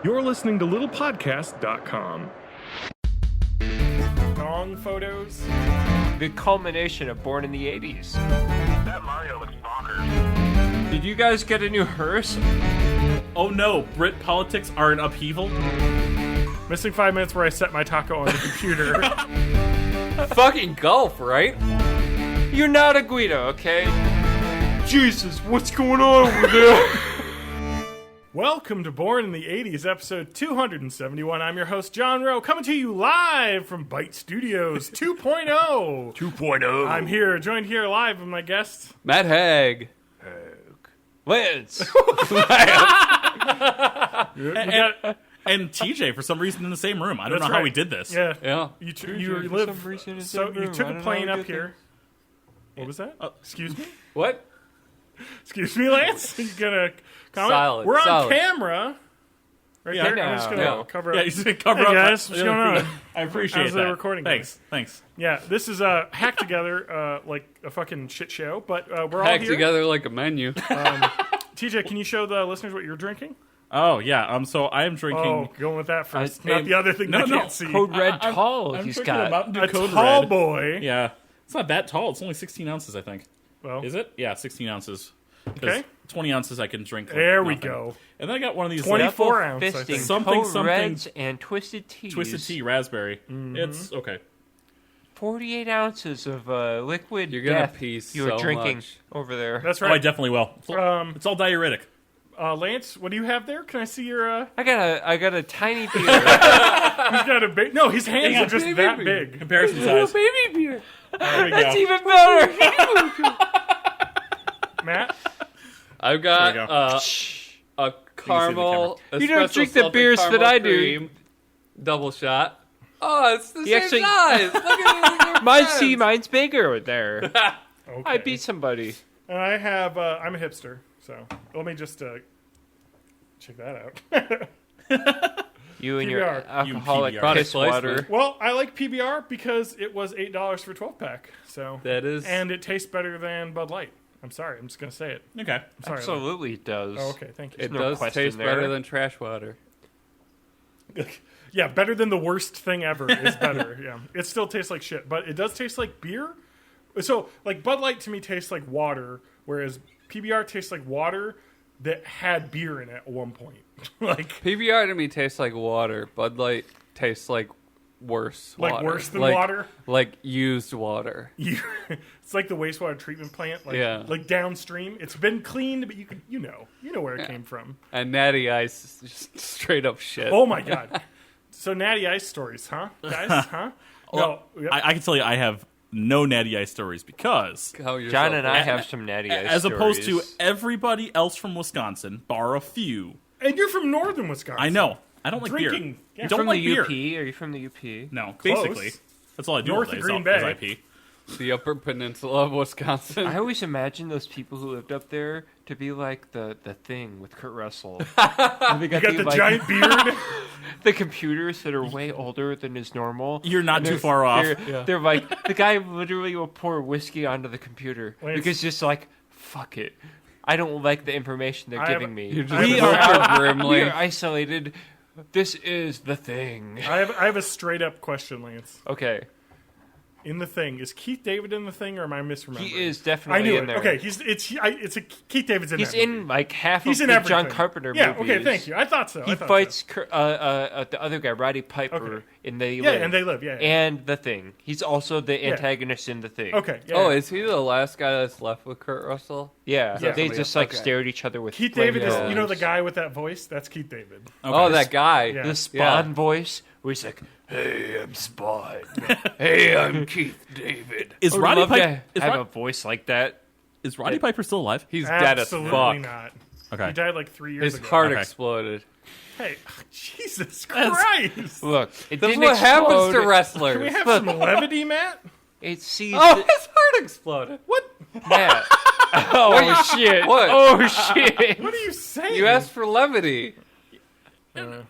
You're listening to littlepodcast.com. Dong photos. The culmination of Born in the 80s. That Mario looks bonkers. Did you guys get a new hearse? Oh no, Brit politics are in upheaval? Missing 5 minutes where I set my taco on the computer. Fucking golf, right? You're not a Guido, okay? Jesus, what's going on over there? Welcome to Born in the 80s, episode 271. I'm your host, John Rowe, coming to you live from Byte Studios 2.0. 2.0. I'm here, joined here live with my guest, Matt Haig. Lantz. And TJ, for some reason, in the same room. I don't know That's how right. we did this. Yeah. You for live, some reason in the so same you room. took I a don't plane know how up we here. What was that? Excuse me? What? Excuse me, Lance? You gonna comment? Silent, We're on silent. camera. Right Yeah, there. I'm just gonna no. cover up. Yeah, you should cover Hey up. guys, what's going on? I appreciate How's that. the recording going? Thanks. Yeah, this is hacked together like a fucking shit show, but we're all Hacked here. together like a menu. TJ, can you show the listeners what you're drinking? Oh, yeah. So I am drinking... Oh, going with that first. I- Not the other thing No, they no. can't see. Code Red I'm- Tall I'm he's drinking a got. Mountain Dew A Code tall Red. boy. Yeah. It's not that tall. It's only 16 ounces, I think. Well, Is it? Yeah, 16 ounces. 'Cause Okay. 20 ounces I can drink. Like there we nothing. go. And then I got one of these 24 ounce, I Fisting, think. Something, Code something- Reds, and Twisted Teas. Twisted Tea raspberry. Mm-hmm. It's okay. 48 ounces of liquid You're gonna death pee you're so drinking much. over there. That's Oh, I right. definitely will. It's all diuretic. Lance, what do you have there? Can I see your... I got a tiny beer. He's got a big... No, his hands got are just baby that beer. big. Comparison size. baby beer. There we That's go. even better. Matt? I've There we got a caramel. You don't espresso drink the salted beers that caramel I do. cream, double shot. Oh, it's the You same actually- size. Look at Mine's bigger there. Okay. I beat somebody. And I have... I'm a hipster, so let me just check that out. You and your PBR. alcoholic You PBR. piss Product water. placement. Well, I like PBR because it was $8 for a 12-pack. So, That is. and it tastes better than Bud Light. I'm sorry, I'm just gonna say it. Okay. I'm sorry. Absolutely it does. Oh, okay, thank you. It no does question taste there. better than trash water. Yeah, better than the worst thing ever is better. Yeah, it still tastes like shit, but it does taste like beer. So, like Bud Light to me tastes like water, whereas PBR tastes like water that had beer in it at one point. Like PBR to me tastes like water. Bud Light tastes like worse. Water. worse than Like- water. Like used water. It's like the wastewater treatment plant. Like, Yeah. like downstream, it's been cleaned, but you know where it came from. And Natty Ice is just straight up shit. Oh my god. So Natty Ice stories, huh, guys? Huh? No. Well, I can tell you I have no Natty Ice stories because, How yourself John and I up. have some natty ice as opposed to stories. everybody else from Wisconsin, bar a few, And you're from northern Wisconsin. I know. I don't like beer. Drinking. Yeah. Don't from like the beer. UP. Are you from the UP? No, Close. basically. That's all I do North all day of is Green is Bay. I pee. The Upper Peninsula of Wisconsin. I always imagine those people who lived up there to be like the Thing with Kurt Russell. And they You got the like, giant beard. the computers that are way older than is normal. You're not And too they're- far off. They're like the guy literally will pour whiskey onto the computer Lance. because just like fuck it. I don't like the information they're I have- giving me. You're just We looking are grimly. we are isolated. This is the Thing. I have a straight up question, Lance. Okay, In the Thing, is Keith David in the Thing, or am I misremembering? he is I definitely knew in it. there. Okay, it's a Keith David's in. He's that movie. in like half He's of in the John everything. Carpenter Yeah. movies. Okay. Thank you. I thought so. He I thought fights the other guy, Roddy Piper, Okay. in They Yeah, Live. and They Live. Yeah. And The Thing. He's also the antagonist in The Thing. Okay. Yeah. Oh, is he the last guy that's left with Kurt Russell? Yeah, Yeah. they Somebody just else. like Okay. stare at each other with Keith flaming David is, you know, the eyes. guy with that voice. That's Keith David. Oh, that guy. Yeah. The Spawn voice, where he's like, "Hey, I'm Spawn. Hey, I'm Keith David." Is I would Roddy love Piper to have a voice like that. is Roddy Piper still alive? He's dead as Absolutely fuck. not. Okay. He died like 3 years His ago. heart Okay. exploded. Hey, Jesus Christ! Look, it That's didn't what happens explode. to wrestlers. Can we have some levity, Matt? It sees Oh, his heart exploded. What? Matt. Oh shit! What? Oh shit! What are you saying? You asked for levity. I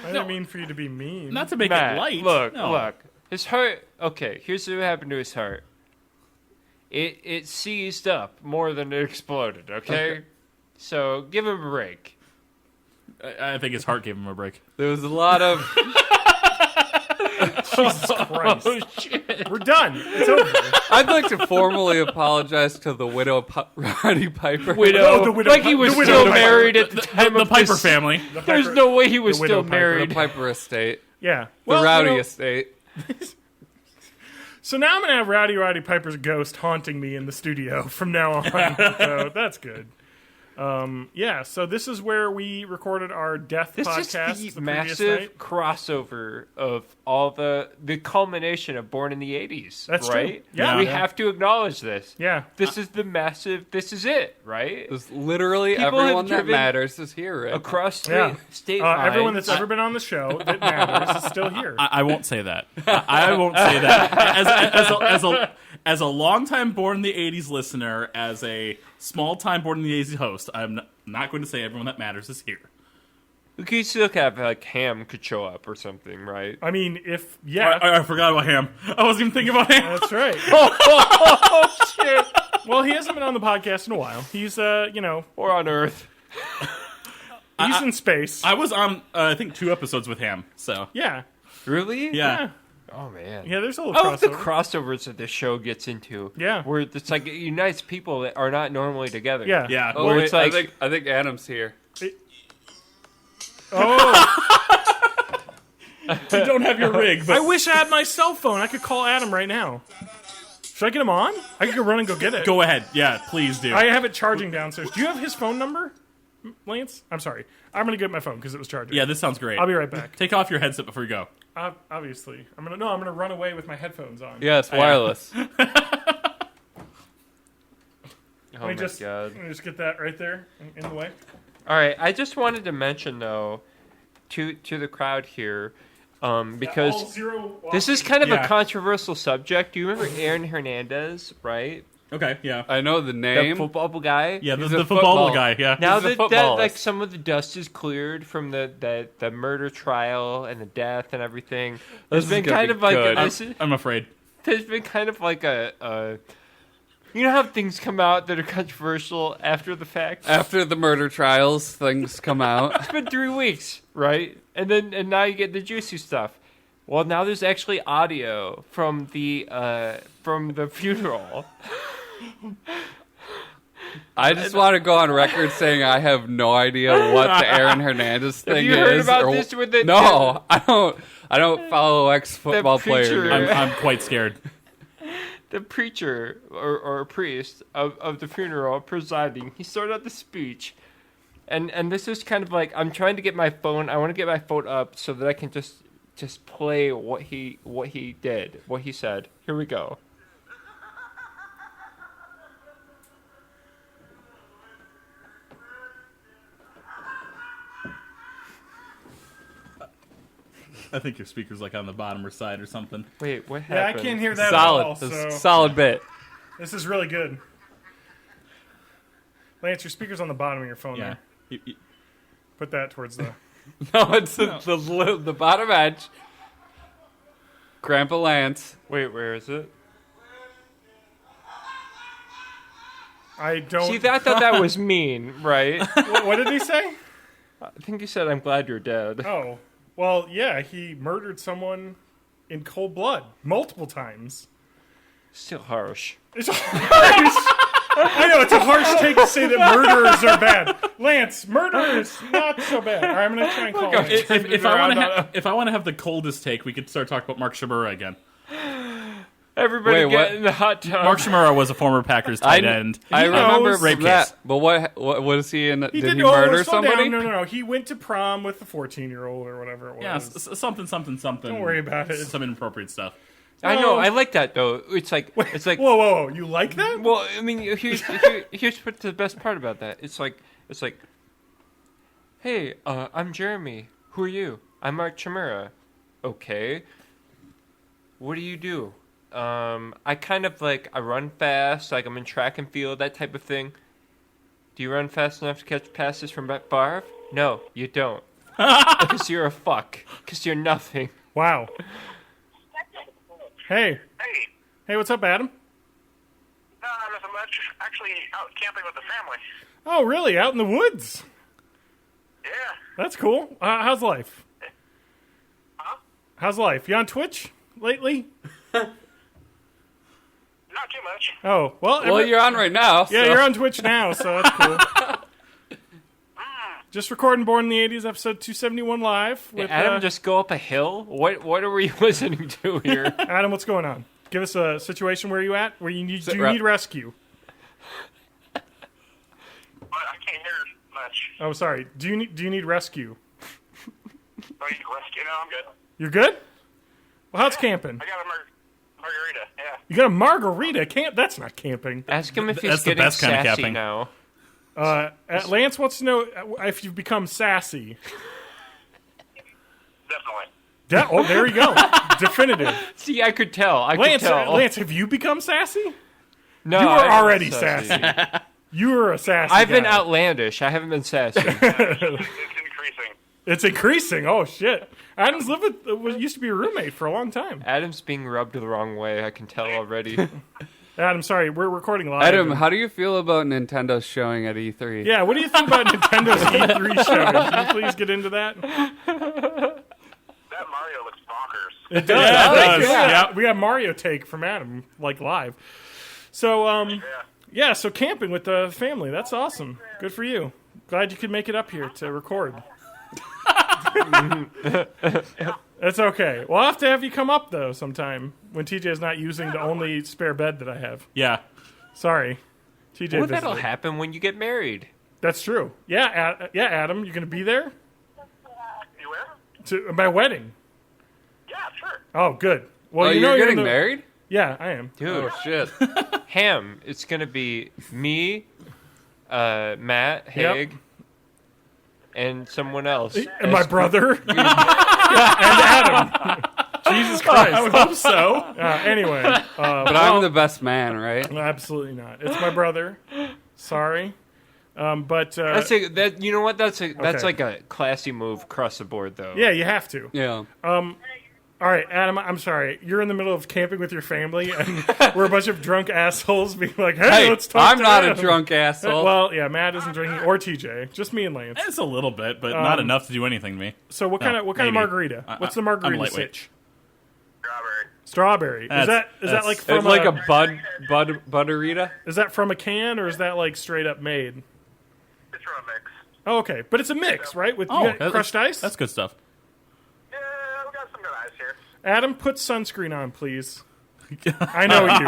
didn't mean for you to be mean. Not to make Matt, it light. look, No. look. His heart. Okay, here's what happened to his heart. It seized up more than it exploded. Okay, so give him a break. I think his heart gave him a break. There was a lot of. Jesus Christ. Oh shit! We're done. It's over. I'd like to formally apologize to the widow Roddy Piper. Oh, the widow- like he was the widow still Piper. married at the The time of Piper this. family. There's no way he was the widow still Piper. The married. Piper estate. Yeah. The Well, Rowdy you know, estate. So now I'm going to have Roddy Piper's ghost haunting me in the studio from now on. So that's good. Yeah, so this is where we recorded our death This podcast is the the previous massive night. crossover of all the culmination of Born in the 80s. That's true. right? Yeah. We Yeah. have to acknowledge this. Yeah. This is the massive. This is it, right? There's literally People have everyone that driven matters is here. Right? Across Yeah. state lines. Everyone that's ever been on the show that matters is still here. I won't say that. I won't say that. As a long-time Born in the 80s listener, as a small-time Born in the 80s host, I'm not going to say everyone that matters is here. We could still have like Ham could show up or something, right? I mean, if, yeah. I forgot about Ham. I wasn't even thinking about Ham. That's right. Oh shit! Well, he hasn't been on the podcast in a while. He's, Or on Earth. he's in space. I was on, I think, 2 episodes with Ham, so. Yeah. Really? Yeah. Oh man. Yeah, there's a I little love the crossover. crossovers that this show gets into. Yeah. Where it's like it unites people that are not normally together. Yeah. Yeah. Oh, Where wait, it's like- I think Adam's here. Oh, You don't have your rig, but I wish I had my cell phone. I could call Adam right now. Should I get him on? I could go run and go get it. go ahead. Yeah, please do. I have it charging downstairs. Do you have his phone number, Lance? I'm sorry. I'm going to get my phone because it was charging. Yeah, this sounds great. I'll be right back. Take off your headset before you go. Obviously. I'm going to run away with my headphones on. Yeah, it's wireless. Oh Let my me just god. get that right there in the way. All right, I just wanted to mention though, to the crowd here, because this is kind of Yeah. a controversial subject. Do you remember Aaron Hernandez, right? Okay, yeah. I know the The name. football guy. Yeah, the He's a football football- guy, yeah. Now He's a that footballist. like some of the dust is cleared from the murder trial and the death and everything, there's is been gonna kind be of like good. I'm afraid. there's been kind of like a you know how things come out that are controversial after the fact. After the murder trials, things come out. It's been 3 weeks, right? And now you get the juicy stuff. Well, now there's actually audio from the funeral. I just want to go on record saying I have no idea what the Aaron Hernandez thing you is. heard about or- this with the- No, I don't follow ex-football preacher- players. I'm quite scared. The preacher or priest of the funeral presiding, he started out the speech, and this is kind of like I'm trying to get my phone. I want to get my phone up so that I can just play what he did, what he said. Here we go. I think your speaker's like on the bottom or side or something. Wait, what Yeah, I happened? can't hear that Solid. at all. This So is solid bit. this is really good. Lance, your speaker's on the bottom of your phone Yeah. there. Put that towards the... No, it's the bottom edge. Grandpa Lance. Wait, where is it? I don't... See, I thought that was mean, right? What did he say? I think you said, "I'm glad you're dead." Oh. Well, yeah, he murdered someone in cold blood multiple times. Still harsh. It's harsh. I know, it's a harsh take to say that murderers are bad. Lance, murderers, not so bad. All right, I'm going to try and call Lance. If I want to have the coldest take, we could start talking about Mark Shimura again. Everybody Wait, get what? in the hot tub. Mark Shimura was a former Packers tight end. I remember rape that. case. But what is he in? Did he oh, murder slow somebody? Down. No. He went to prom with the 14-year-old or whatever it was. Yeah, something. Don't worry about it. Some inappropriate stuff. I know. I like that though. It's like Whoa. You like that? Well, I mean, here's what the best part about that. It's like, hey, I'm Jeremy. Who are you? I'm Mark Chimera. Okay. What do you do? I kind of I run fast, like I'm in track and field, that type of thing. Do you run fast enough to catch passes from Brett Favre? No, you don't. Because you're a fuck. Because you're nothing. Wow. Hey. Hey, What's up, Adam? nothing much. Actually, out camping with the family. Oh, really? Out in the woods? Yeah. That's cool. How's life? Huh? How's life? You on Twitch lately? Not too much. Oh, Well, you're on right now. Yeah, so. you're on Twitch now, so that's cool. Just recording Born in the 80s, episode 271 live. Did With, Adam just go up a hill? What are we listening to here? Adam, what's going on? Give us a situation where you at, where you need, do you need rescue? But I can't hear much. Oh, sorry. Do you need rescue? Oh, you can rescue? No, I'm good. You're good? Well, how's camping? I got a margarita. Yeah. You got a margarita? That's not camping. Ask him if he's That's the getting best kind of sassy capping. now. Lance wants to know if you've become sassy. Definitely. Oh, there you go. Definitive. See, I could tell. I could tell. Lance, have you become sassy? No, You were I'm already sassy. sassy. You were a sassy I've been guy. outlandish. I haven't been sassy. It's increasing. It's increasing. Oh, shit. Adam's used to be a roommate for a long time. Adam's being rubbed the wrong way. I can tell already. Adam, sorry, we're recording live. Adam, how do you feel about Nintendo showing at E3? Yeah, what do you think about Nintendo's E3 show? Can you please get into that? That Mario looks bonkers. It does. Yeah, it does. Yeah. We got Mario take from Adam, like live. So, yeah, so camping with the family. That's awesome. Good for you. Glad you could make it up here to record. That's okay. We'll have to have you come up, though, sometime when TJ is not using the only spare bed that I have. Yeah. Sorry. TJ Well, that'll visited. happen when you get married. That's true. Yeah, Adam, you going to be there? You where? To my wedding. Yeah, sure. Oh, good. Well, Oh, you know you're getting in the- married? Yeah, I am. Dude, Oh, shit. Ham, it's going to be me, Matt, Haig, and someone else. And my brother. And Adam. Jesus Christ. I would hope so. Anyway. But I'm the best man, right? Absolutely not. It's my brother. Sorry. But You know what? That's Okay. like a classy move across the board, though. yeah, you have to. Yeah. All right, Adam, I'm sorry. You're in the middle of camping with your family, and we're a bunch of drunk assholes being like, hey, let's talk I'm to not a Adam. drunk asshole. Well, yeah, Matt isn't drinking, or TJ. Just me and Lance. It's a little bit, but not enough to do anything to me. So what kind of maybe. margarita? What's the I'm margarita lightweight. sitch? Strawberry. Strawberry. Is that like it's from like a butterita. Is that from a can, or is that like straight up made? It's from a mix. Oh, okay, but it's a mix, right? With you got that's- crushed ice. That's good stuff. Yeah, we got some good ice here. Adam, put sunscreen on, please. I know you.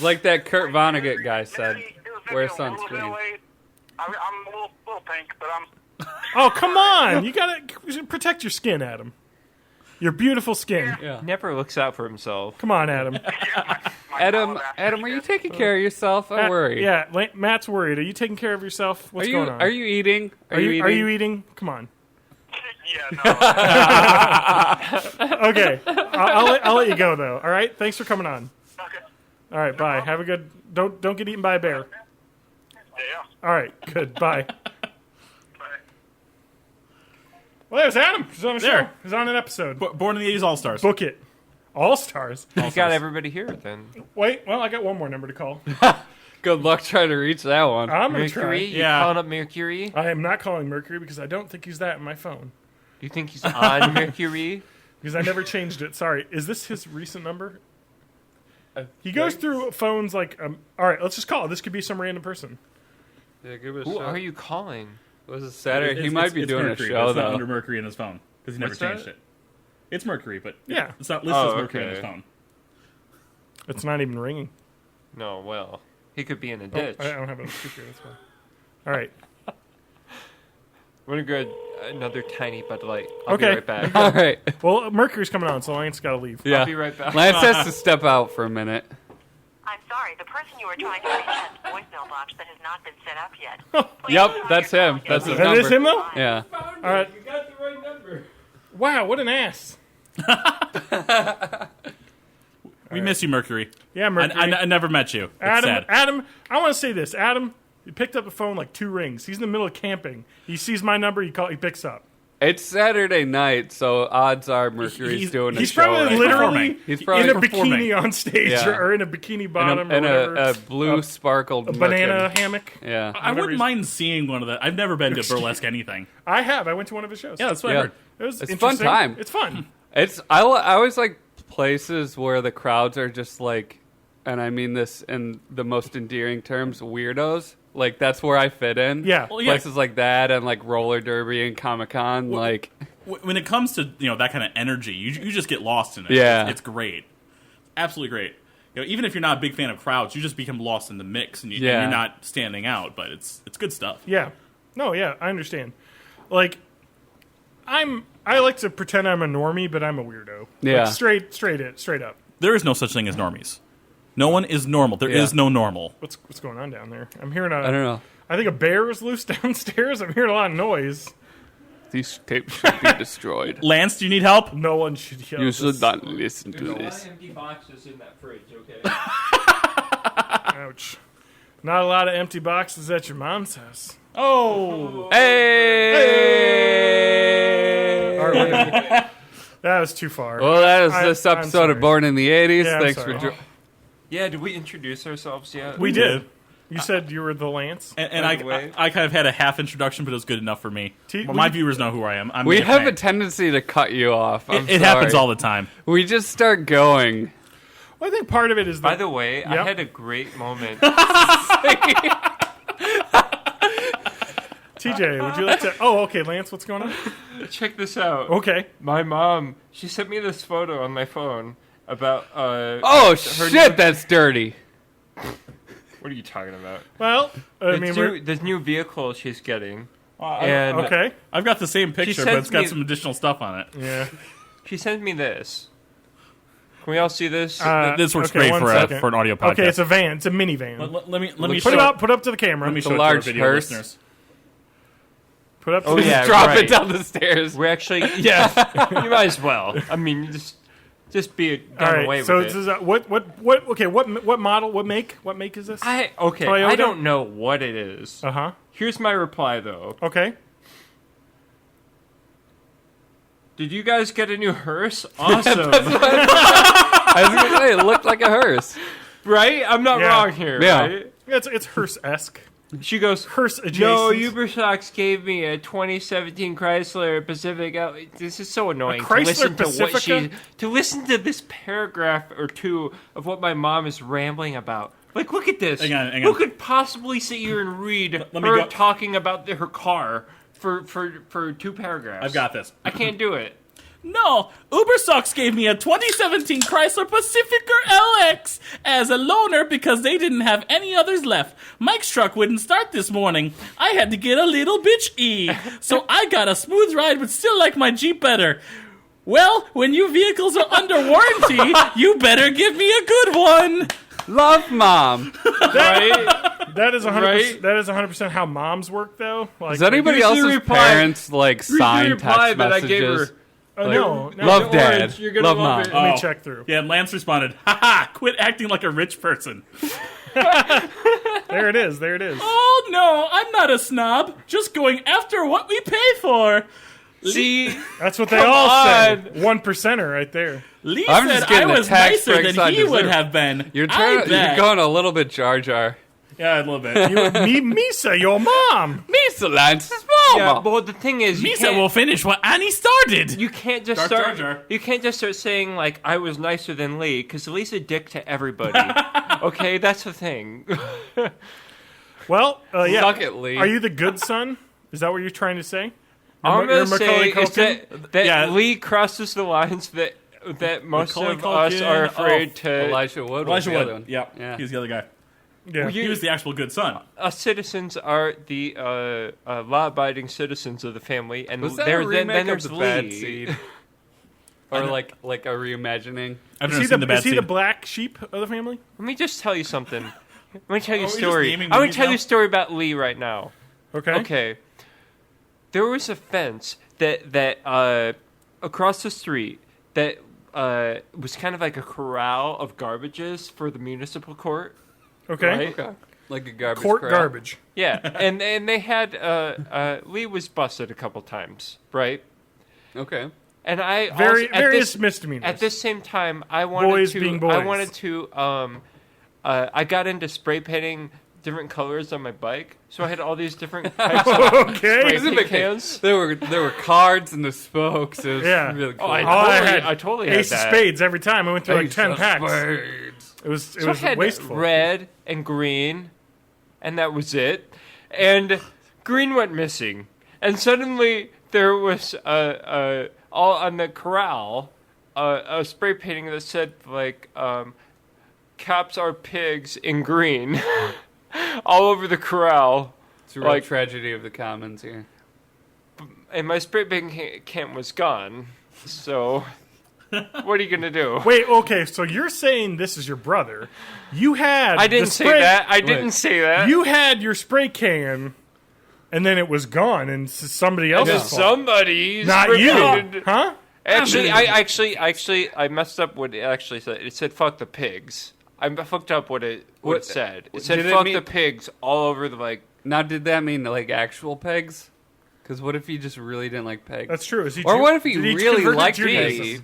Like that Kurt Vonnegut guy said. Maybe it was Wear maybe a little bit sunscreen. late. I'm a little pink, but I'm. Oh, come on! You gotta protect your skin, Adam. Your beautiful skin. Yeah. Never looks out for himself. Come on, Adam. My Adam, olive after Adam, are you shit. taking care of yourself? I worry. Yeah, Matt's worried. Are you taking care of yourself? What's Are going on? you eating? Are you eating? Come on. Yeah, no. Okay, I'll let you go though. All right. Thanks for coming on. Okay. All right. Bye. Have a good. Don't get eaten by a bear. Yeah. All right. Good. Bye. Bye. Well, there's Adam. He's on a show. There. He's on an episode. Born in the 80s All-Stars. Book it. All stars. You got everybody here, then. Wait. Well, I got one more number to call. Good luck trying to reach that one. I'm gonna Mercury? try. You Yeah. calling up Mercury? I am not calling Mercury because I don't think he's that in my phone. You think he's on Mercury? Because I never changed it. Sorry. Is this his recent number? He goes through phones like. All right. Let's just call it. This could be some random person. Yeah, give it a Who shot. are you calling? Was it Saturday? It's- He might be it's doing Mercury, a but show it's not though. under Mercury in his phone because he never What's changed that? it. It's Mercury, but Yeah. it's not listed Oh, as Mercury in okay. his phone. It's not even ringing. No, well, he could be in a Oh, ditch. I don't have it on speaker. That's fine. All right. We're gonna go another tiny Bud Light. I'll Okay. be right back. All right. Well, Mercury's coming on, so Lance got to leave. Yeah. I'll be right back. Lance has to step out for a minute. I'm sorry, the person you are trying to reach has a voicemail box that has not been set up yet. Please Yep, try that's your him. call That's again. his That is him, though? Yeah. All right. You got the right number. Wow, what an ass. We miss you, Mercury. Yeah, Mercury. I never met you. It's Adam, sad. Adam, I want to say this. Adam, he picked up the phone like 2 rings. He's in the middle of camping. He sees my number. He picks up. It's Saturday night, so odds are Mercury's doing a He's show. probably right literally now. He's probably in a performing. bikini on stage Yeah. or in a bikini bottom and or whatever. a blue sparkled a banana looking- hammock. Yeah. I Whatever wouldn't he's- mind seeing one of that. I've never been to burlesque anything. I have. I went to one of his shows. Yeah, that's what I Yeah. heard. It was It's a fun interesting. time. It's fun. I always like places where the crowds are just like, and I mean this in the most endearing terms, weirdos. Like that's where I fit in. Yeah. Well, yeah. Places like that and like roller derby and Comic-Con. Like, When it comes to that kind of energy, you just get lost in it. Yeah. It's great, absolutely great. Even if you're not a big fan of crowds, you just become lost in the mix, and Yeah. you're not standing out. But it's good stuff. Yeah. No, yeah, I understand. Like, I like to pretend I'm a normie, but I'm a weirdo. Yeah. Like, straight up. There is no such thing as normies. No one is normal. There is Yeah. no normal. What's going on down there? I'm hearing I don't know. I think a bear is loose downstairs. I'm hearing a lot of noise. These tapes should be destroyed. Lance, do you need help? No one should yell. You this. should not listen to There's a lot this. of empty boxes in that fridge, okay? Ouch. Not a lot of empty boxes at your mom's house. Oh, Hey! All right, that was too far. Well, that is I- this I'm episode sorry. of Born in the 80s. Yeah, I'm Thanks sorry. for... Yeah, did we introduce ourselves yet? We did. You said you were the Lance. and By the way. I kind of had a half introduction, but it was good enough for me. Well, My we- viewers know who I am. I'm We Nick have a Knight. tendency to cut you off. I'm It happens sorry. all the time. We just start going. Well, I think part of it is By that the way, I Yep. had a great moment. TJ, would you like to? Oh, okay, Lance, what's going on? Check this out. Okay. My mom, she sent me this photo on my phone about Oh, her shit, new- that's dirty. What are you talking about? Well, I mean, The new vehicle she's getting. I- And okay. I've got the same picture, but sends it's got me- some additional stuff on it. Yeah. she sent me this. Can we all see this? This works okay, great one for second. an audio podcast. Okay, it's a van. It's a minivan. Let me Put show Put it up. Put it up to the camera. Let me It's a show it to large our video hearse. listeners. Put up. To Oh, the yeah. Drop right. it down the stairs. We're actually, yeah, you might as well. I mean, you just be All done right. away So with this it. is what? Okay. What model? What make? What make is this? I Toyota? don't know what it is. Uh huh. Here's my reply though. Okay. Did you guys get a new hearse? Awesome, I was going to say, it looked like a hearse. right? I'm not Yeah. wrong here, Yeah. right? It's hearse-esque. She goes, Hearse adjacent. no, Ubersox gave me a 2017 Chrysler Pacifica. This is so annoying Chrysler to listen to what Pacifica? to listen to this paragraph or two of what my mom is rambling about. Like, look at this. Hang on. Who could possibly sit here and read Let me her go- talking about her car for 2 paragraphs? I've got this. I can't do it. No, Ubersox gave me a 2017 Chrysler Pacifica LX as a loaner because they didn't have any others left. Mike's truck wouldn't start this morning. I had to get a little bitch E. So I got a smooth ride but still like my Jeep better. Well, when your vehicles are under warranty, you better give me a good one. Love Mom. Right? That is 100%. Right? That is 100% how moms work, though. Like, Does anybody Here's the else's reply- parents, like, Here's the sign reply text that I gave messages? her. Oh, Like, no. love the Dad. orange, you're gonna Love love Mom. it. Let me Oh. check through. Yeah, and Lance responded, haha, quit acting like a rich person. There it is. There it is. Oh no, I'm not a snob. Just going after what we pay for. See, That's what they Come all say. on. 1%er right there. Lee I'm said just getting I the was tax nicer breaks than I he would deserve. have been. You're I bet. going a little bit Jar Jar. Yeah, a little bit. Misa, your mom. Misa Lance's yeah, mama. but the thing is, you Misa can't, will finish what Annie started. you can't just Dark start. Jar Jar. You can't just start saying like I was nicer than Lee because Lee's a dick to everybody. Okay, that's the thing. Well, yeah. Suck it, Lee. Are you the good son? Is that what you're trying to say? All I'm You're gonna say Macaulay is that Yeah. Lee crosses the lines that most Macaulay of us Culkin, are afraid to. Elijah Wood was Elijah the other Wood. one. Yeah, Yeah. he's the other guy. Yeah. He was the actual good son. Us citizens are the law-abiding citizens of the family, and Was that there, a remake then of there's The Bad Lee. Seed? Or like a reimagining? I've Is never he, seen the bad is he scene. the black sheep of the family? Let me just tell you something. Let me tell you a Are we just story. naming I want movies to tell you now? a story about Lee right now. Okay. Okay. There was a fence that across the street that was kind of like a corral of garbages for the municipal court. Okay. Right? Okay. Like a garbage Court corral. garbage. Yeah, and they had Lee was busted a couple times, right? Okay. And I various misdemeanors. At this same time, I wanted Boys to. being boys. I wanted to. I got into spray painting different colors on my bike, so I had all these different types of Okay. spray It's a paint big thing. cans. There were cards in the spokes. It was Yeah. really cool. I totally had Ace of that. Spades every time. I went through like Ace 10 of packs. Spades. It was So I had wasteful. red and green, and that was it. And green went missing, and suddenly there was all on the corral a spray painting that said like "Cops are pigs" in green, all over the corral. It's a real Like- tragedy of the commons here. And my spray painting can was gone. So, what are you gonna do? Wait, okay, so you're saying this is your brother. You had I didn't the say spray- that. I didn't say that. You had your spray can, and then it was gone, and somebody And else's fault. somebody Not spray you, painted- huh? Actually, I messed up what it actually said. It said "fuck the pigs." I fucked up what it said. It said did it "fuck mean- the pigs" all over the like. Now, did that mean like actual pegs? Because what if he just really didn't like pegs? That's true. Is he Or what if he did really convert to liked Judaism? pigs?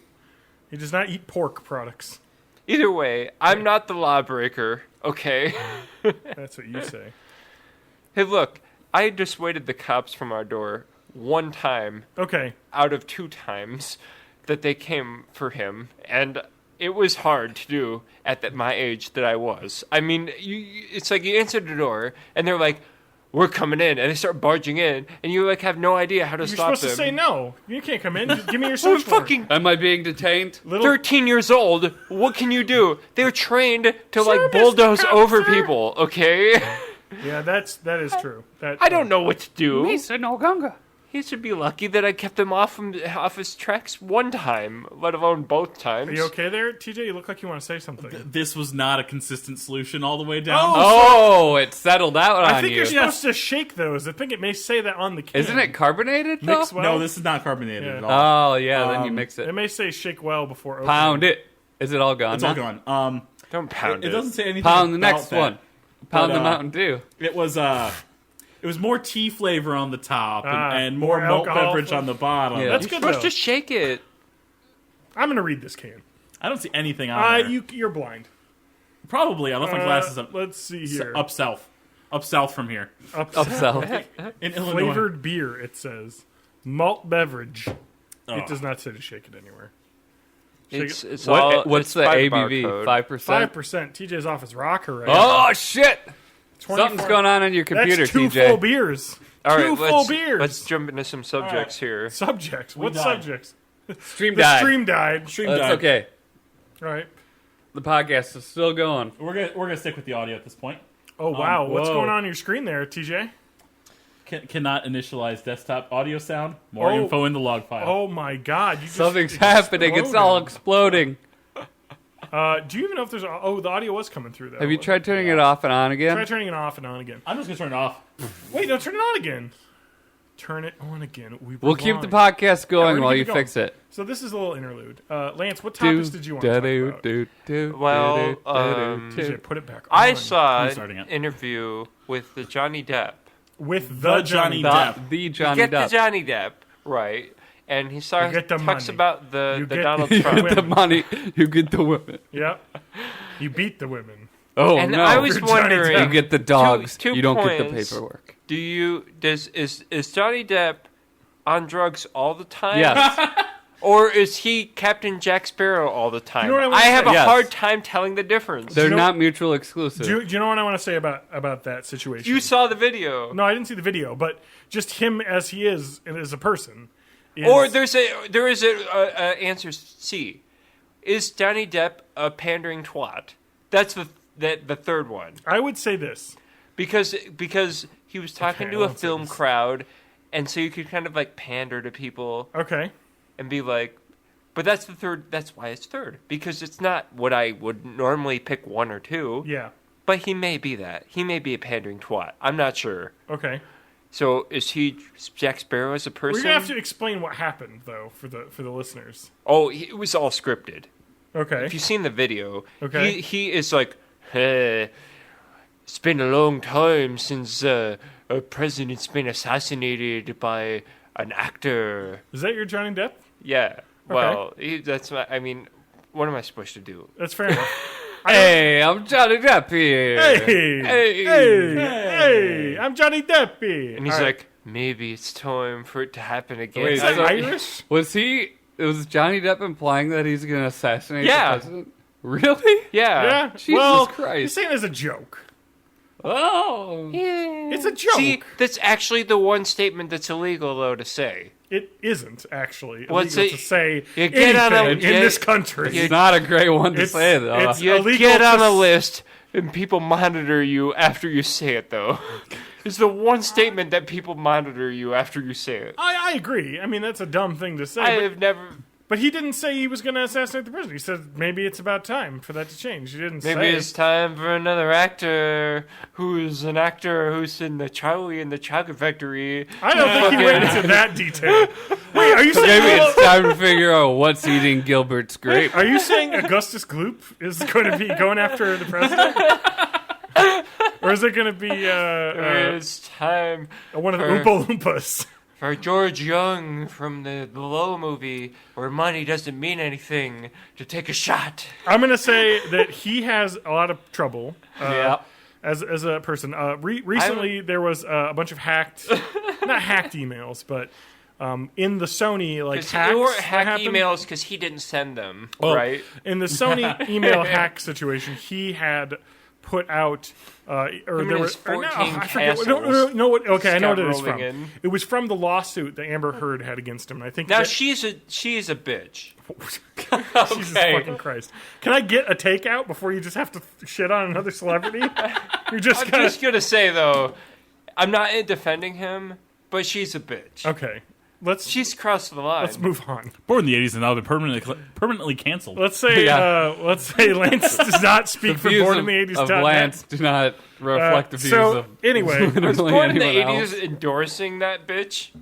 He does not eat pork products. Either way, I'm not the lawbreaker. Okay. That's what you say. Hey, look, I dissuaded the cops from our door one time Okay. out of 2 times that they came for him, and it was hard to do at my age that I was. I mean, it's like you answer the door, and they're like, "We're coming in," and they start barging in, and you like have no idea how to You're stop supposed them. to say no. You can't come in. Just give me your I'm search warrant. fucking Am I being detained? Little 13 years old. What can you do? They're trained to Sir, like Mr. bulldoze Cop, over sir. people. Okay. Yeah, that is true. That I don't know what to do. Misa no Gunga. He should be lucky that I kept him off his tracks one time, let alone both times. Are you okay there, TJ? You look like you want to say something. This was not a consistent solution all the way down. Oh, it settled out I on think you. you're supposed to shake those. I think it may say that on the can. Isn't it carbonated though? Mix well? No, this is not carbonated Yeah. at all. Oh yeah, then you mix It it. may say shake well before opening. Pound it. Is it all gone? It's now? all gone. Don't pound It it. doesn't say anything. Pound the about next that. one. Pound But, the Mountain Dew. It was more tea flavor on the top Ah, and more more malt alcohol beverage flavor. on the bottom. Yeah. That's You're good supposed though. to shake it. I'm going to read this can. I don't see anything on there. You're blind. Probably. I left my glasses up. Let's see here. Up south from here Up Upsell. in Illinois. flavored beer. It says malt beverage. Oh. It does not say to shake it anywhere. Shake It's, it. it's all. What's it's the by ABV? barcode. 5%. 5%. TJ's off his rocker right now. Oh shit! 24 Something's going on your computer, That's 2 TJ. full beers. All right, 2 full let's, beers. let's jump into some subjects here. Subjects. What died. subjects? Stream The died. stream died. That's okay. All right. The podcast is still going. We're gonna stick with the audio at this point. Oh, wow. What's whoa. going on your screen there, TJ? Cannot initialize desktop audio sound. More Oh. info in the log file. Oh, my God. You just Something's happening. It's all exploding. Do you even know if there's... Oh, the audio was coming through, though. Have you tried turning it off and on Try again? turning it off and on again. I'm just gonna turn it off. Wait, no, turn it on again. Turn it on again. We'll keep the podcast we're going gonna while keep you it going. fix it. So this is a little interlude. Lance, what topics did you want to talk about? Well, TJ, put it back on. I saw I'm an starting it. interview with the Johnny Depp. With The the Johnny Johnny Depp. Depp. The Johnny Get Depp. the Johnny Depp, right? And he You get the talks money. about the You get- Donald you Trump. get the money. You get the women. Yep. You beat the women. Oh And no! I was You're Johnny wondering, you get the dogs. two you don't get the points. paperwork. Is Johnny Depp on drugs all the time? Yes. Or is he Captain Jack Sparrow all the time? You know what I wanna I have say? a Yes. hard time telling the difference. They're know- not mutual exclusive. Do you know what I want to say about that situation? You saw the video. No, I didn't see the video, but just him as he is and as a person. Or there is a answer C. Is Johnny Depp a pandering twat? That's the third one. I would say this. Because he was talking Okay, to I a won't say film this. crowd, and so you could kind of like pander to people Okay. and be like, but that's the third. That's why it's third, because it's not what I would normally pick 1 or 2. Yeah. But he may be that. He may be a pandering twat. I'm not sure. Okay. So is he Jack Sparrow as a person? We're gonna have to explain what happened though for the listeners. Oh, it was all scripted. Okay. If you've seen the video, Okay. he is like, hey, it's been a long time since a president's been assassinated by an actor. Is that your Johnny Depp? Yeah. Well, what am I supposed to do? That's fair enough. Hey, I'm Johnny Depp here. Hey, I'm Johnny Depp. And he's like, maybe it's time for it to happen again. Wait, Is that so- Irish? Was Johnny Depp implying that he's going to assassinate Yeah. the president? Really? Yeah. Jesus well, Christ. he's saying it as a joke. Oh. It's a joke. See, that's actually the one statement that's illegal, though, to say. It isn't actually What's illegal it- to say you get on anything a- in this country. It's not a great one to It's- say, though. it's- You illegal get on to a s- list, and people monitor you after you say it, though. It's the one statement that people monitor you after you say it. I agree. I mean, that's a dumb thing to say. I have never... But he didn't say he was going to assassinate the president. He said maybe it's about time for that to change. He didn't Maybe say. it's time for another actor who's an actor who's in the Charlie and the Chocolate Factory. I don't think he went into that detail. Wait, are you saying? Maybe it's time to figure out what's eating Gilbert's grape. Are you saying Augustus Gloop is going to be going after the president? Or is it going to be It's time one of the for- Oompa Loompas? for George Young from the Blow movie, where money doesn't mean anything, to take a shot. I'm going to say that he has a lot of trouble. Yeah. As a person, recently there was a bunch of hacked, not hacked emails, but in the Sony hacks. They weren't that hack happened. emails because he didn't send them, Well, right? In the Sony email hack situation, he had put out, or and there his was, or no, 14 I forget. castles No, what? Okay, I know what it is rolling from. in. It was from the lawsuit that Amber Heard had against him. And I think Now that, she's a bitch. Jesus fucking Christ! Can I get a takeout before you just have to shit on another celebrity? You're just I'm kind just gonna say though, I'm not defending him, but she's a bitch. okay. Let's She's crossed the line. let's move on. Born in the 80s and now been permanently canceled. Let's say Yeah. Lance does not speak for Views Born in the 80s. of Lance do not reflect the views of Anyway, Was literally Born in the anyone 80s else. endorsing that bitch?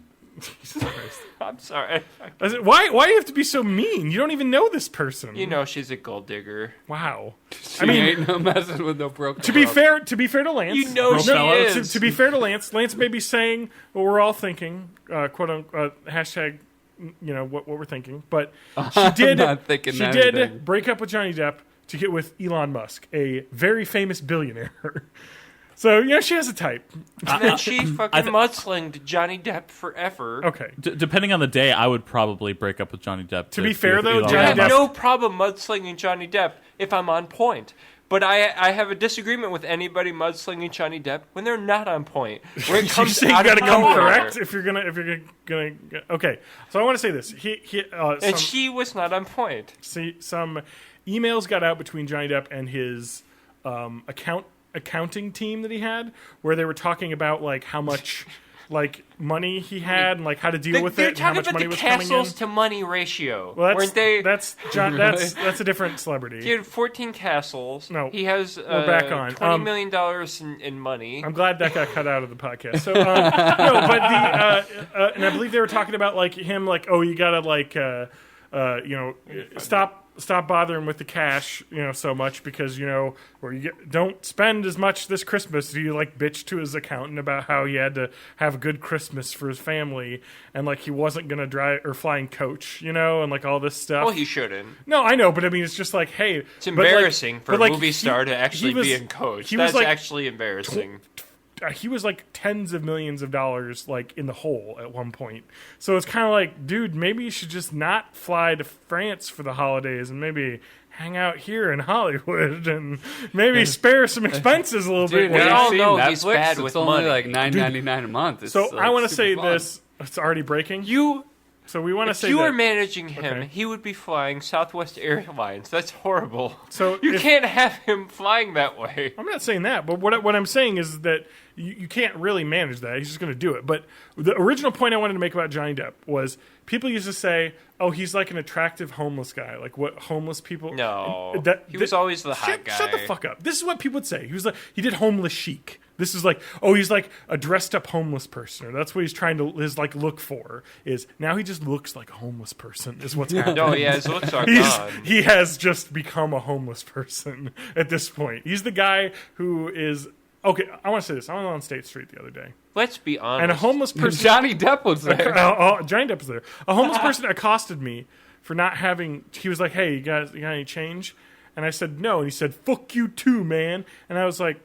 I'm sorry. why do you have to be so mean? You don't even know this person. You know she's a gold digger. Wow. She ain't no messing with no broken. To be rope. fair to Lance, You know she is. To be fair to Lance may be saying what we're all thinking, quote unquote, hashtag, what we're thinking. But she did. not thinking she anything. did break up with Johnny Depp to get with Elon Musk, a very famous billionaire. So she has a type. And then she fucking mudslinged Johnny Depp forever. Okay. Depending on the day, I would probably break up with Johnny Depp. To be fair, though, I Johnny have Depp- no problem mudslinging Johnny Depp if I'm on point. But I have a disagreement with anybody mudslinging Johnny Depp when they're not on point. Where it You comes say you out got to of come nowhere. correct if you're gonna okay. So I want to say this. And she was not on point. Some emails got out between Johnny Depp and his accounting team that he had, where they were talking about like how much money he had and like how to deal with They're it and how talking much about money the was coming in. castles to money ratio. Well, weren't they? that's that's a different celebrity. He had 14 castles. No, he has we're back on. $20 million in money. I'm glad that got cut out of the podcast. So no, but the and I believe they were talking about like him, like, oh, you gotta like stop bothering with the cash, so much because where don't spend as much this Christmas. He like bitched to his accountant about how he had to have a good Christmas for his family and like he wasn't gonna drive or fly in coach, and like all this stuff. Well, he shouldn't. No, I know, but I mean, it's just like, hey, It's embarrassing for a movie he- star to actually he was- be in coach. he was, That's like, actually embarrassing. he was like tens of millions of dollars like in the hole at one point. So it's kind of like, dude, maybe you should just not fly to France for the holidays and maybe hang out here in Hollywood and maybe spare some expenses a little Dude, bit. we have all you seen know Netflix? he's bad it's with only money. like $9.99 a month. It's, So like, I want to super say fun. this. It's already breaking. You So we want to If say you that. were managing him, Okay. he would be flying Southwest Airlines. That's horrible. So you if- can't have him flying that way. I'm not saying that, but what I'm saying is that you can't really manage that. He's just going to do it. But the original point I wanted to make about Johnny Depp was people used to say, "Oh, he's like an attractive homeless guy." Like what homeless people? No. He was always the hot guy. Shut the fuck up. This is what people would say. He did homeless chic. This is like, oh, he's like a dressed up homeless person. Or that's what he's trying to look for. Is now he just looks like a homeless person. Is what's happening. No, yeah, his looks are gone. He has just become a homeless person at this point. He's the guy who is Okay, I want to say this. I was on State Street the other day, Let's be honest. and a homeless person. Johnny Depp was there. Johnny Depp was there. A homeless person accosted me for not having. He was like, "Hey, you got any change?" And I said, "No." And he said, "Fuck you too, man." And I was like,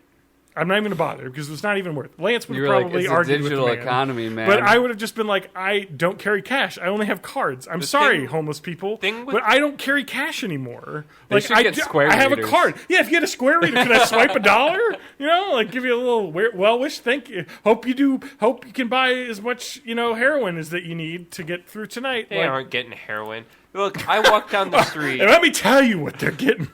I'm not even going to bother because it's not even worth it. Lance would You have were probably like, it's a argued digital with the man. economy, man. But I would have just been like, I don't carry cash. I only have cards. I'm sorry, thing- homeless people, thing with- but I don't carry cash anymore. They Like should get square I have a readers. card. Yeah, if you had a square reader, could I swipe $1? You know, like give you a little well wish. Thank you. Hope you do. Hope you can buy as much heroin as that you need to get through tonight. They Like, aren't getting heroin. Look, I walk down the street. and let me tell you what they're getting.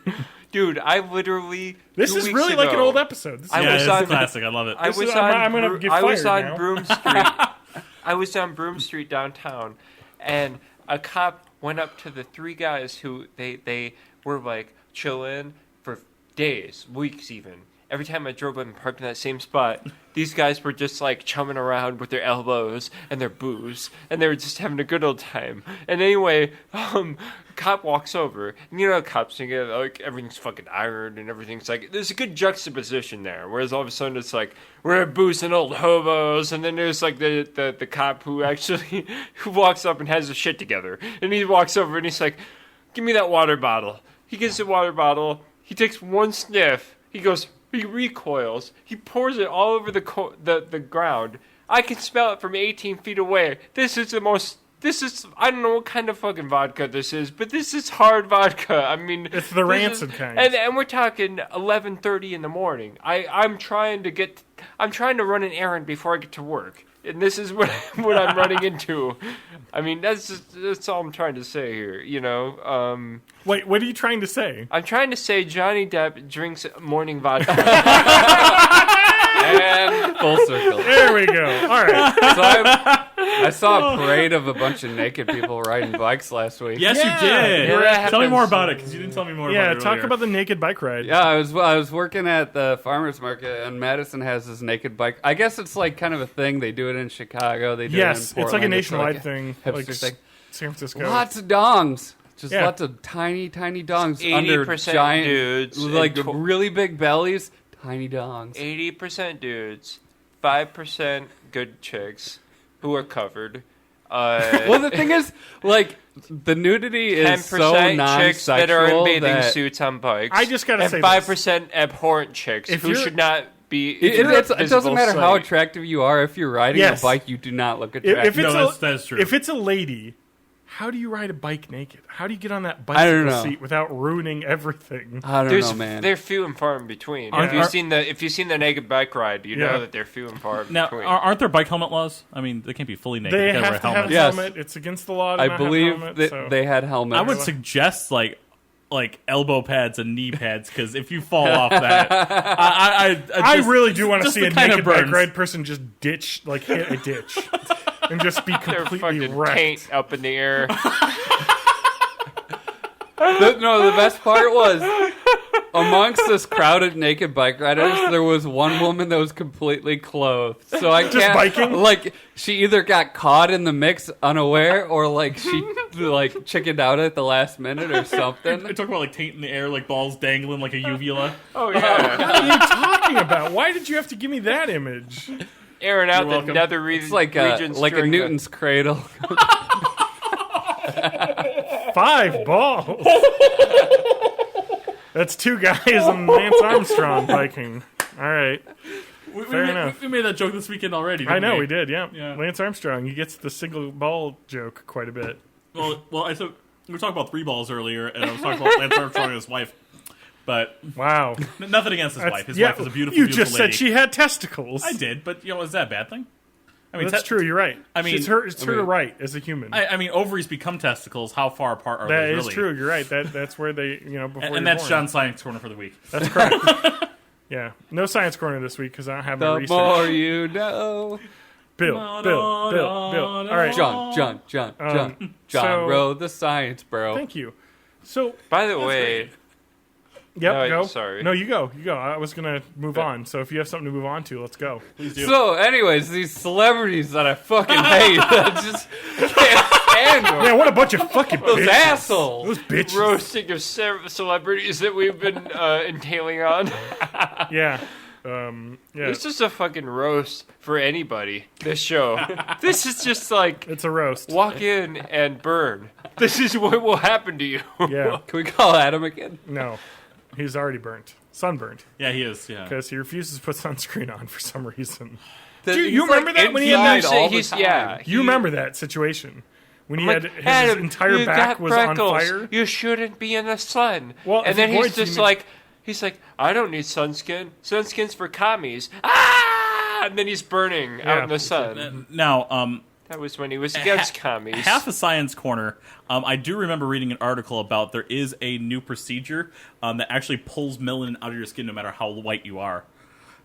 Dude, I literally. This 2 is weeks really like an ago, old episode. This is I Yeah, was it's on- a classic. I love it. I This was is- on. I'm gonna get I was fired on now. Broom Street. I was on Broom Street downtown, and a cop went up to the 3 guys who they were like chilling for days, weeks even. Every time I drove up and parked in that same spot, these guys were just like chumming around with their elbows and their booze, and they were just having a good old time. And anyway, cop walks over, and you know, cops think like everything's fucking ironed and everything's like there's a good juxtaposition there. Whereas all of a sudden it's like we're boozing old hobos, and then there's like the cop who actually who walks up and has his shit together, and he walks over and he's like, "Give me that water bottle." He gets the water bottle. He takes one sniff. He goes. He recoils. He pours it all over the ground. I can smell it from 18 feet away. This is I don't know what kind of fucking vodka this is, but this is hard vodka. I mean, It's the rancid kind. And we're talking 11:30 in the morning. I'm trying to run an errand before I get to work. And this is what I'm running into. I mean, that's all I'm trying to say here, you know. Wait, what are you trying to say? I'm trying to say Johnny Depp drinks morning vodka. And full circle. There we go. All right. So I saw a parade of a bunch of naked people riding bikes last week. Yes, Yeah. you did. Yeah, that Tell me happens. more about it because you didn't tell me more Yeah, about it. talk earlier. about the naked bike ride. Yeah, I was working at the farmers market, and Madison has this naked bike. I guess it's like kind of a thing. They do it in Chicago. They do Yes, it in it's like a Portland. nationwide It's thing, hipster like thing. San Francisco. Lots of dongs. Just Yeah. lots of tiny dongs under 80% giant dudes with like and really big bellies, tiny dongs. 80% dudes, 5% good chicks who are covered. Well, the thing is, like, the nudity is 10% so non-sexual chicks that are in bathing that suits on bikes. I just gotta and say 5% abhorrent chicks If who you're- should not be. it doesn't visible matter how sight. attractive you are. If you're riding Yes. a bike, you do not look If attractive. it's No, that's true. If it's a lady, how do you ride a bike naked? How do you get on that I don't bicycle know. seat without ruining everything? I don't know, man. They're few and far in between. Aren't- If you've seen the naked bike ride, you Yeah. know that they're few and far in Now, between. aren't there bike helmet laws? I mean, they can't be fully naked. They gotta wear have to have a helmets. Yes. helmet. It's against the law to I not believe have helmet, that so. they had helmets. I would suggest like elbow pads and knee pads because if you fall off that, I just- really do want to just see the a kind of naked bike burns. ride person just hit a ditch, and just be Their completely fucking wrecked. taint up in the air. The best part was amongst this crowded naked bike riders, there was one woman that was completely clothed. So I can't biking? like she either got caught in the mix unaware or like she like chickened out at the last minute or I something. talk about like taint in the air, like balls dangling like a uvula. Oh yeah, What are you talking about? Why did you have to give me that image? airing out You're the welcome. nether It's like regions a during the- Newton's cradle. 5 balls. That's 2 guys and Lance Armstrong biking. All right. Fair enough. We made that joke this weekend already. I Didn't know we did, yeah. Yeah. Lance Armstrong, he gets the single ball joke quite a bit. Well, we were talking about 3 balls earlier, and I was talking about Lance Armstrong and his wife. But Wow. nothing against his wife. His Yeah, wife is a beautiful, you beautiful just lady. said she had testicles. I did, but is that a bad thing? I mean, That's true, you're right. I mean- it's her right as a human. I mean, ovaries become testicles. How far apart are That they is really? true, you're right. That's where they, before And you're that's born. John Science Corner for the week. That's correct. Yeah. No science corner this week because I don't have my The research. more you know. Bill. All right. John so- Rowe, the science bro. Thank you. So, By the way, yep, No, go. sorry. No, you go. I was going to move on. So if you have something to move on to, let's go. Please do. So, anyways, these celebrities that I fucking hate, I just can't stand them. Yeah, what a bunch of fucking Those bitches. assholes. Those bitches. roasting of celebrities that we've been entailing on. Yeah. Yeah, This is a fucking roast for anybody. This show. This is just like it's a roast. walk in and burn. This is what will happen to you. Yeah, Can we call Adam again? no, he's already burnt, sunburned, Yeah, he is. Yeah. because he refuses to put sunscreen on for some reason. Dude, you remember that when he had He's- that? all the he's- time. yeah. You remember that situation when he had his Adam, entire you back got was on freckles. fire? You shouldn't be in the sun. Well, if and then you're he's going to, just you like, I don't need sunscreen. Sunscreen's for commies. Ah! And then he's burning out in the sun. Now, That was when he was against commies. half a science corner. I do remember reading an article about there is a new procedure that actually pulls melanin out of your skin no matter how white you are.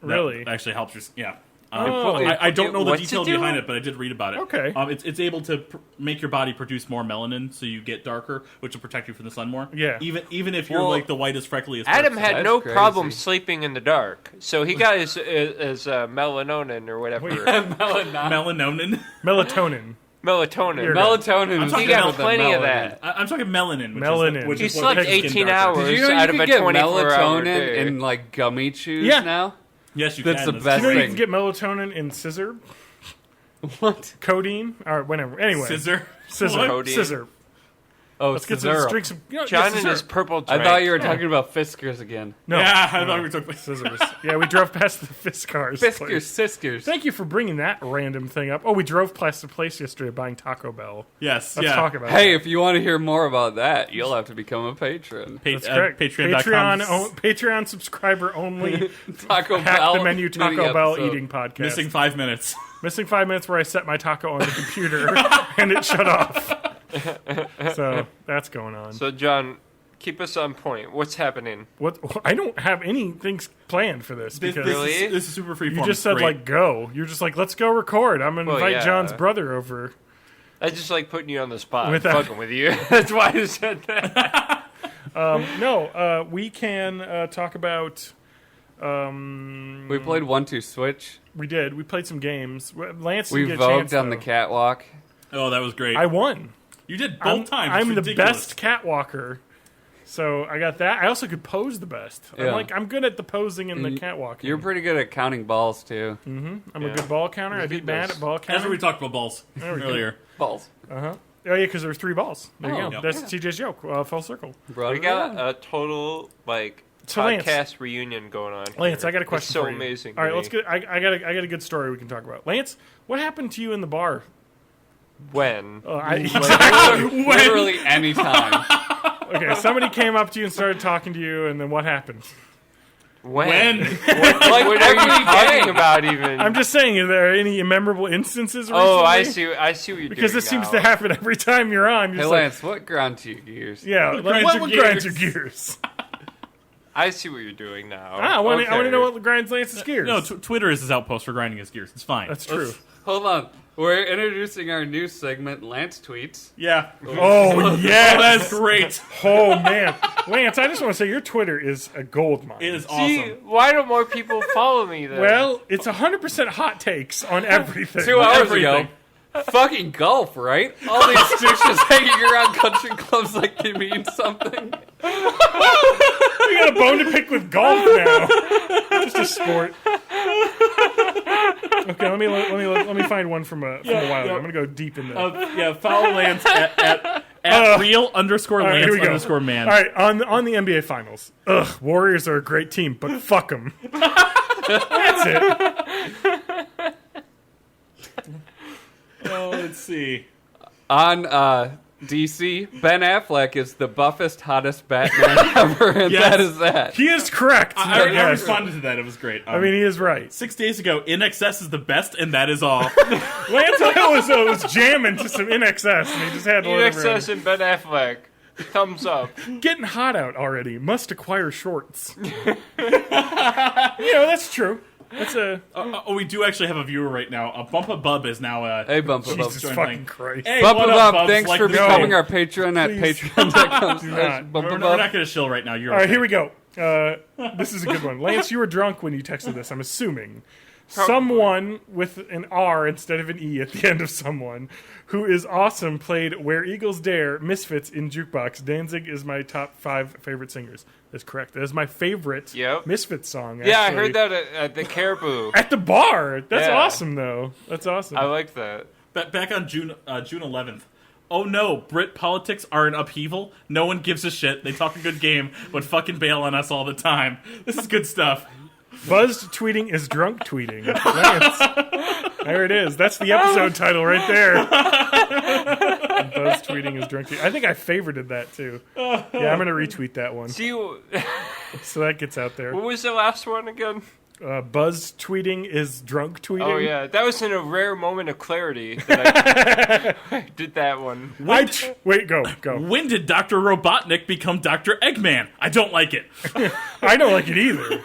That Really? actually helps your skin. Yeah. Oh. I don't know the What to detail do? behind it, but I did read about it. Okay. It's able to make your body produce more melanin, so you get darker, which will protect you from the sun more. Yeah. Even if you're Well, like the whitest, freckliest. Adam person. had That's no crazy. problem sleeping in the dark, so he got his melatonin or whatever. melanonin. Melatonin. Melatonin. You're Melatonin is talking He got about plenty of melanin. that. I'm talking melanin. Which Melanin. Is, which He is what slept makes skin 18 darker. hours Did you know out you of can a get 24-hour melatonin day. in like gummy chews Yeah. now? Yes, you That's can. the You best know you thing. can get melatonin in scissor, What? codeine, or whatever. Anyway, Scissor. scissor, What? Codeine. scissor. Oh, Let's get scissor. let's drink some. You know, John yeah, and his scissor. purple I drink. thought you were talking about Fiskars again. No, Yeah, I thought we took. scissors. Yeah, we drove past the Fiskars. Fiskars, place. Siskars. Thank you for bringing that random thing up. Oh, we drove past the place yesterday buying Taco Bell. Yes. Let's yeah. talk about Hey, it. if you want to hear more about that, you'll have to become a patron. That's correct. Patreon.com. Patreon subscriber only. Taco Hack Bell. the menu Taco mini Bell episode. eating podcast. Missing 5 minutes. Missing 5 minutes where I set my taco on the computer and it shut off. So that's going on. So, John, keep us on point. What's happening? What? I don't have anything planned for this because Really? This is super free you form. just It's said great. like go. You're just like let's go record. I'm gonna Well, invite yeah. John's brother over. I just like putting you on the spot. With that- Fucking with you. That's why I said that. No, we can talk about. We played 1-2 Switch. We did. We played some games. Lance We didn't get a chance, vogued on the though. catwalk. Oh, that was great. I won. You did both times. I'm It's the ridiculous. best catwalker. So I got that. I also could pose the best. Yeah. I'm good at the posing and the catwalking. You're pretty good at counting balls, too. I'm a good ball counter. I beat Matt at ball That's counter. what we talked about balls we go. earlier. Balls. Oh yeah, because there were 3 balls. There you Oh, go. yep. That's TJ's joke. Full circle. Brought We it got on. a total, like, So, Lance. podcast reunion going on. Lance, here. I got a question It's so for you. amazing. All right, to let's me. get. I got a good story we can talk about. Lance, what happened to you in the bar? When? Literally any time. Okay, somebody came up to you and started talking to you, and then what happened? When? What are you talking about, even? I'm just saying, are there any memorable instances? Oh, Recently? I see what you're Because doing this seems now. to happen every time you're on. You're Hey, just like, Lance, what grinds your gears? yeah, like, grinds what your would grind your gears? gears? I want to grinds now. I want to Okay. know what grinds Lance's gears. No, Twitter is his outpost for grinding his gears. It's fine. That's true. Hold on. We're introducing our new segment, Lance Tweets. Yeah. Oh yeah, That's great. Oh man, Lance, I just want to say your Twitter is a gold mine. It is See, awesome. why don't more people follow me then? Well, it's 100% hot takes on everything. 2 hours Everything. ago. Fucking golf, right? All these douches hanging around country clubs like they mean something. You got a bone to pick with golf now. Just a sport. Okay, let me find one from a while ago. I'm gonna go deep in the. Yeah, follow Lance at real underscore right, here Lance we go. underscore man. All right, on the NBA Finals. Ugh, Warriors are a great team, but fuck them. That's it. Oh, let's see. On DC, Ben Affleck is the buffest, hottest Batman ever, and Yes. that is that. He is correct. I Yes. responded to that. It was great. I mean, he is right. 6 days ago, In Excess is the best, and that is all. Lance was jamming to some InXS, and he just had to let it run. EXS and Ben Affleck. Thumbs up. Getting hot out already. Must acquire shorts. That's true. That's a We do actually have a viewer right now. Bumpa Bub is now. Hey, Bumpa Bub. Jesus join fucking thing. Christ. Hey, Bumpa what up, Bub, Bubs? thanks Like for this- becoming our patron at Please. patreon.com/Bumpa not. We're Bub. not going to shill right now. You're All right, okay. here we go. This is a good one. Lance, you were drunk when you texted this, I'm assuming. someone with an R instead of an E at the end of someone, who is awesome, played Where Eagles Dare, Misfits in Jukebox. Danzig is my top 5 favorite singers. That's correct. That is my favorite Misfits song. Yeah, actually. I heard that at the Caribou. At the bar. That's awesome, though. That's awesome. I like that. Back on June 11th. Oh no, Brit politics are in upheaval. No one gives a shit. They talk a good game, but fucking bail on us all the time. This is good stuff. Buzzed tweeting is drunk tweeting. Lance. There it is. That's the episode title right there. Buzzed tweeting is drunk tweeting. I think I favorited that too. Yeah, I'm going to retweet that one. See, So that gets out there. what was the last one again? Buzz tweeting is drunk tweeting. Oh yeah, that was in a rare moment of clarity that I did that one. Wait, go. When did Dr. Robotnik become Dr. Eggman? I don't like it. I don't like it either.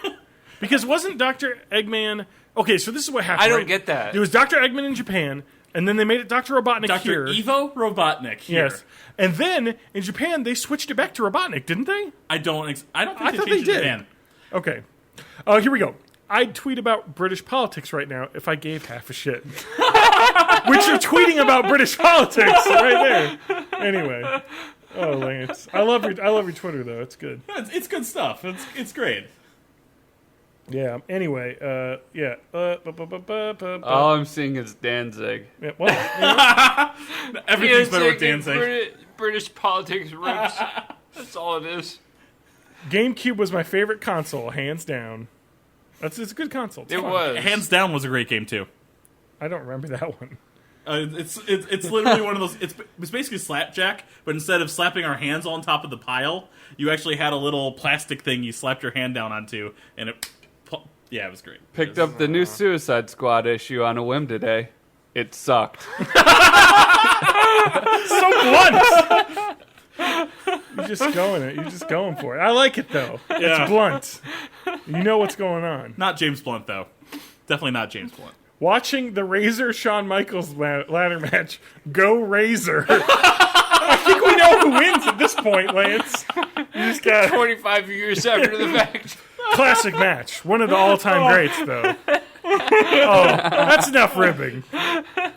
Because wasn't Dr. Eggman... Okay, so this is what happened. I don't right? get that. It was Dr. Eggman in Japan, and then they made it Dr. Robotnik Dr. here. Ivo Robotnik here. Yes. And then, in Japan, they switched it back to Robotnik, didn't they? I don't think I they thought changed they it did. in Japan. Okay. Here we go. I'd tweet about British politics right now if I gave half a shit. Which you're tweeting about British politics right there. Anyway. Oh, Lance. I love your Twitter, though. It's good. It's good stuff. It's great. Yeah. Anyway, yeah. All I'm seeing is Danzig. Yeah, well, Everything's better with Danzig and Danzig. British politics roots. That's all it is. GameCube was my favorite console, hands down. It's a good console. It's It fun. was. Hands Down was a great game too. I don't remember that one. It's literally one of those. It's basically Slapjack, but instead of slapping our hands on top of the pile, you actually had a little plastic thing you slapped your hand down onto, and it was great. Picked up the new Suicide Squad issue on a whim today. It sucked. So blunt. You're just going for it. I like it though. Yeah. It's blunt. You know what's going on. Not James Blunt though. Definitely not James Blunt. Watching the Razor Shawn Michaels ladder match. Go Razor. I think we know who wins at this point, Lance. You just got 25 years after the fact. classic match. One of the all-time greats, though. Oh, that's enough ribbing.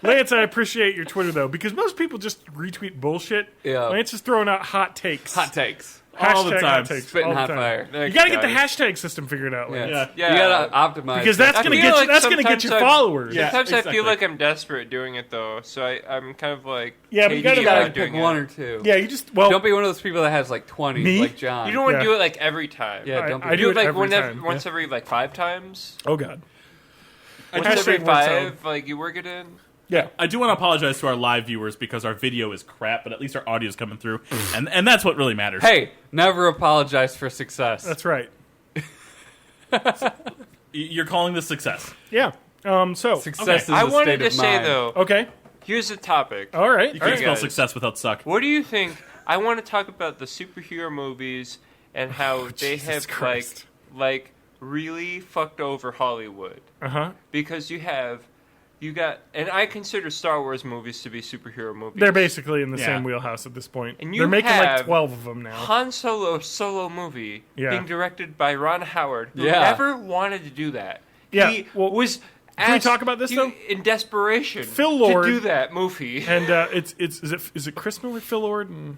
Lance, I appreciate your Twitter, though, because most people just retweet bullshit. Yeah. Lance is throwing out hot takes. Hot takes. All the Hashtag time. hot takes. Spitting all the hot time. fire. You gotta get the hashtag system figured out, Lance. Yeah. Yeah. You gotta optimize. Because that's I gonna feel get like that's gonna get you sometimes followers. Yeah. Sometimes I exactly. feel like I'm desperate doing it though, so I'm kind of like Yeah, but you gotta You gotta doing pick it. one or two. Yeah, you just well. Don't be one of those people that has like 20, Me? like John. You don't want to Yeah. do it like every time. Yeah, don't be. I do it like every whenever, time. once every like 5 times. Oh God. Once Hashtag every works 5, like you work it in. Yeah. I do want to apologize to our live viewers because our video is crap, but at least our audio is coming through, and that's what really matters. Hey, never apologize for success. That's right. You're calling this success. Yeah. So Success Okay. is I a wanted state to of say mind. though, okay. here's the topic. All right. You All can't right. spell guys. success without suck. What do you think? I want to talk about the superhero movies and how they Jesus have Christ. like really fucked over Hollywood. Uh-huh. Because you got, and I consider Star Wars movies to be superhero movies. They're basically in the Yeah. same wheelhouse at this point. And you They're making like have 12 of them now. Han solo movie Yeah. being directed by Ron Howard, who Yeah. never wanted to do that. Yeah, He well, was. can we talk about this, though? In desperation, Phil Lord- to do that movie. And is it Chris Miller, Phil Lord, and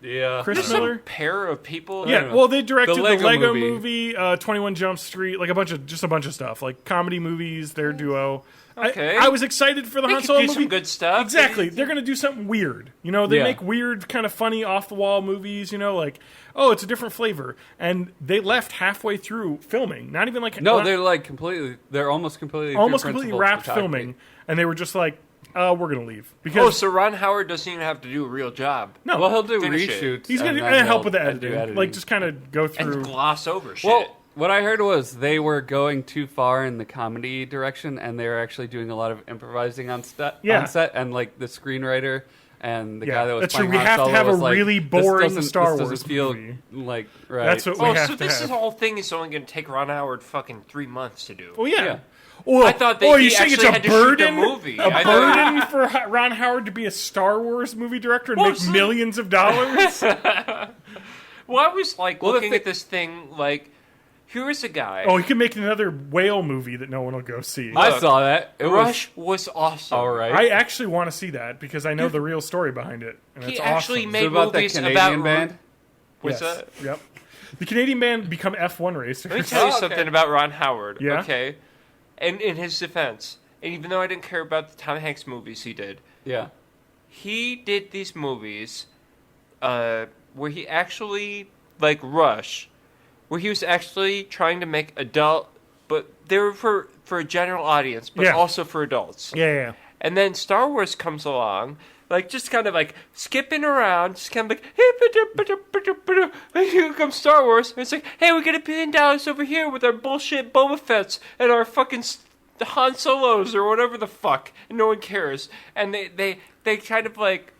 Yeah. Chris There's Miller? some pair of people. Yeah, well, they directed The the Lego Lego movie. movie, 21 Jump Street, like a bunch of stuff, like comedy movies. Their duo. Okay. I was excited for the They Han could Solo do movie. some good stuff. Exactly. They're going to do something weird. You know, they Yeah. make weird, kind of funny, off the wall movies. You know, like it's a different flavor. And they left halfway through filming. Not even like No, they're like completely. They're almost completely. through completely principal wrapped photography. filming, and they were just like, we're going to leave because Oh, so Ron Howard doesn't even have to do a real job. no, Well, he'll do Finish it. reshoots. he's going and to then help he'll with the do editing, like just kind of go And through. gloss over shit. Well, what I heard was they were going too far in the comedy direction, and they were actually doing a lot of improvising on set. Yeah. On set, and like the screenwriter and the guy that was that's playing true. We Han have to Solo have a was like, really "This boring doesn't- Star this Wars doesn't feel movie." like right. That's what we oh, have so to this have. whole thing is only going to take Ron Howard fucking 3 months to do. Oh yeah. Yeah. Well, I thought that he you saying it's actually a had to shoot the burden, movie. a I thought- burden for Ron Howard to be a Star Wars movie director and Well, make so- millions of dollars? Well, I was like Well, the looking thi- at this thing like Here is a guy. Oh, he could make another whale movie that no one will go see. I saw that. It Rush was awesome. all right. I actually want to see that because I know the real story behind it. And He it's actually awesome. made Is it about that movies Canadian about band? What's Yes. that? Yep. The Canadian band become F1 racers. Let me tell you okay. something about Ron Howard. Yeah? Okay. And in his defense, and even though I didn't care about the Tom Hanks movies he did, Yeah. he did these movies where he actually, like Rush, where he was actually trying to make adult, but they were for a general audience, but Yeah. also for adults. Yeah. And then Star Wars comes along, like just kind of like skipping around, just kind of like, and here comes Star Wars. And it's like, hey, we got $1 billion over here with our bullshit Boba Fett's and our fucking Han Solos or whatever the fuck, and no one cares. And they kind of like,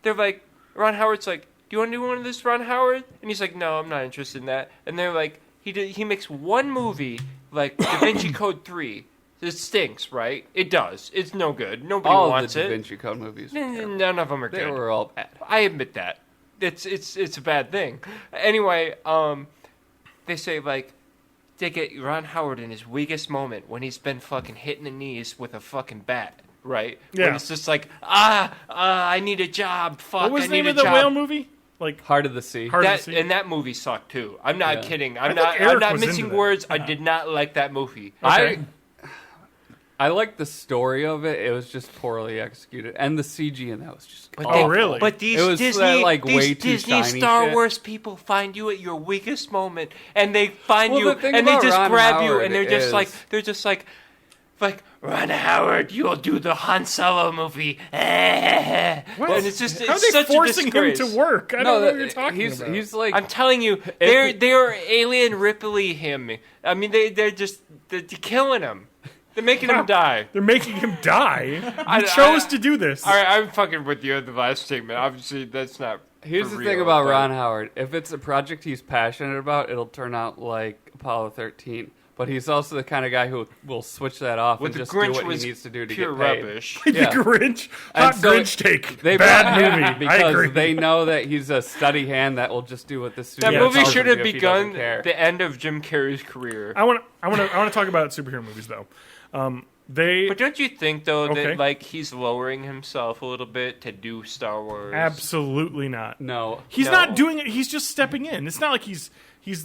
they're like, Ron Howard's like, do you want to do one of this, Ron Howard? And he's like, no, I'm not interested in that. And they're like, he makes one movie, like Da Vinci Code 3. It stinks, right? It does. It's no good. Nobody All wants the Da it. Vinci Code movies. None of them are They good. were all bad. I admit that. It's a bad thing. Anyway, they say like they get Ron Howard in his weakest moment when he's been fucking hitting the knees with a fucking bat, right? Yeah. When it's just like I need a job. Fuck, What was I the need name a of the job. whale movie? Like Heart of the Sea. Heart of the That Sea? and that movie sucked too. I'm not Yeah. kidding. I I'm think Eric not was missing into that. words. I did not like that movie. Okay. I liked the story of it. It was just poorly executed, and the CG in that was just. But Oh, really? But these It was Disney, that, like, these way too Disney shiny Star shit. Wars people find you at your weakest moment, and they find Well, you, the thing and they about just Ron grab you, Howard and they're just is- like Ron Howard, you'll do the Han Solo movie, What? and it's just How are it's they such a forcing him disgrace. to work? I don't know what you're talking he's, about. He's like. I'm telling you, they're alien Ripley him. I mean, they're killing him. They're making him die. They're making him die. You I- chose to do this. All right, I'm fucking with you on the last statement. Obviously, that's not. Here's for the real, thing about but- Ron Howard. If it's a project he's passionate about, it'll turn out like Apollo 13. But he's also the kind of guy who will switch that off With and the just Grinch do what was he needs to do to pure get paid. rubbish. The Yeah. Grinch. And Hot so Grinch take. They Bad brought- movie. I because agree. they know that he's a steady hand that will just do what the studio That Yeah, movie tells him should to have do if he doesn't begun care. the end of Jim Carrey's career. I want to talk about superhero movies though. They But don't you think though Okay. that like he's lowering himself a little bit to do Star Wars? absolutely not. No. He's No. not doing it. He's just stepping in. It's not like he's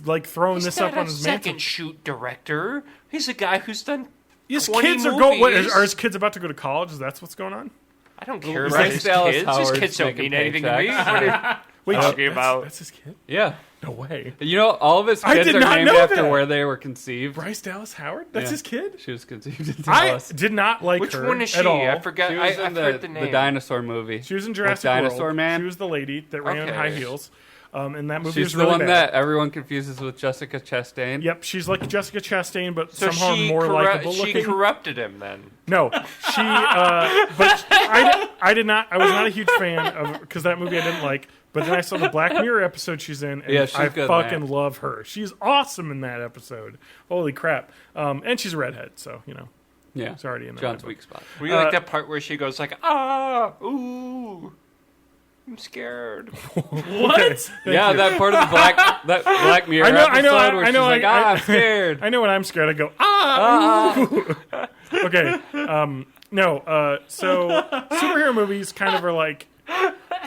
like throwing He's this not up on a his second mantle. shoot director. He's a guy who's done. His 20 kids are going. What, movies. are his kids about to go to college? Is that what's going on? I don't care Bryce about his Dallas kids. Howard's His kids don't making mean anything to me. paychecks. What are Wait, you talking about? that's his kid? Yeah. No way. You know, all of his I kids did are not named know after that. where they were conceived. Bryce Dallas Howard? That's Yeah. his kid? She was conceived in I Dallas. did not like Which her one is she? at all. I forgot. She I was in forgot the name. the dinosaur movie. She was in With Jurassic Dinosaur World. Man. She was the lady that ran Okay. high heels. And that movie She's was the really one bad. that everyone confuses with Jessica Chastain. Yep, she's like Jessica Chastain, but So somehow she more likable she looking. corrupted him then. No, she. But I did not. I was not a huge fan of because that movie I didn't like. But then I saw the Black Mirror episode she's in, and Yeah, she's I good in fucking that. love her. She's awesome in that episode. Holy crap! And she's a redhead, so you know, Yeah. it's already in that. John's book. weak spot. Were you like that part where she goes like, ooh, I'm scared. What? Yeah, that part of the Black Mirror episode where she's like, I'm scared. I know when I'm scared, I go ooh. Okay. No. So superhero movies kind of are like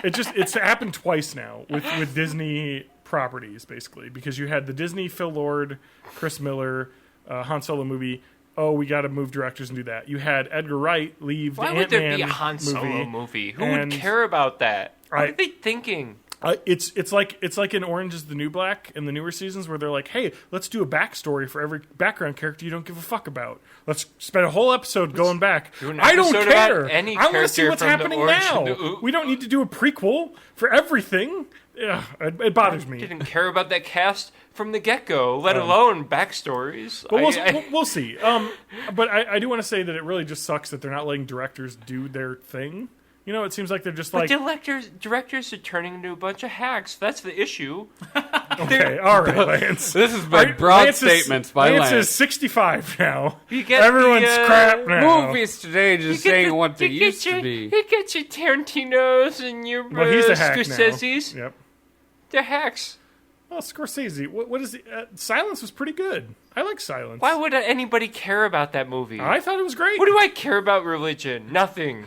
it's happened twice now with Disney properties basically because you had the Disney Phil Lord, Chris Miller, Han Solo movie. Oh, we got to move directors and do that. You had Edgar Wright leave Why the would there Ant-Man be a Han Solo movie. movie? Who and- would care about that? What I- are they thinking? It's like in Orange is the New Black in the newer seasons where they're like, hey, let's do a backstory for every background character you don't give a fuck about. Let's spend a whole episode going back. do an I don't episode about care. any I want to see character what's from the happening Orange now. and the- We don't need to do a prequel for everything. Ugh, it bothers me. Didn't care about that cast from the get-go, let alone backstories. But we'll see. But I do want to say that it really just sucks that they're not letting directors do their thing. You know, it seems like they're just like, directors are turning into a bunch of hacks. That's the issue. okay, all right, Lance. This has been broad statements by Lance Lance. is 65 now. You get Everyone's the, crap now. Movies today just saying what they used to be. You get your Tarantinos and your Well, he's a hack Scorsese's. now. Yep. They're hacks. Oh, Scorsese. What is Silence was pretty good. I like Silence. Why would anybody care about that movie? I thought it was great. What do I care about religion? Nothing.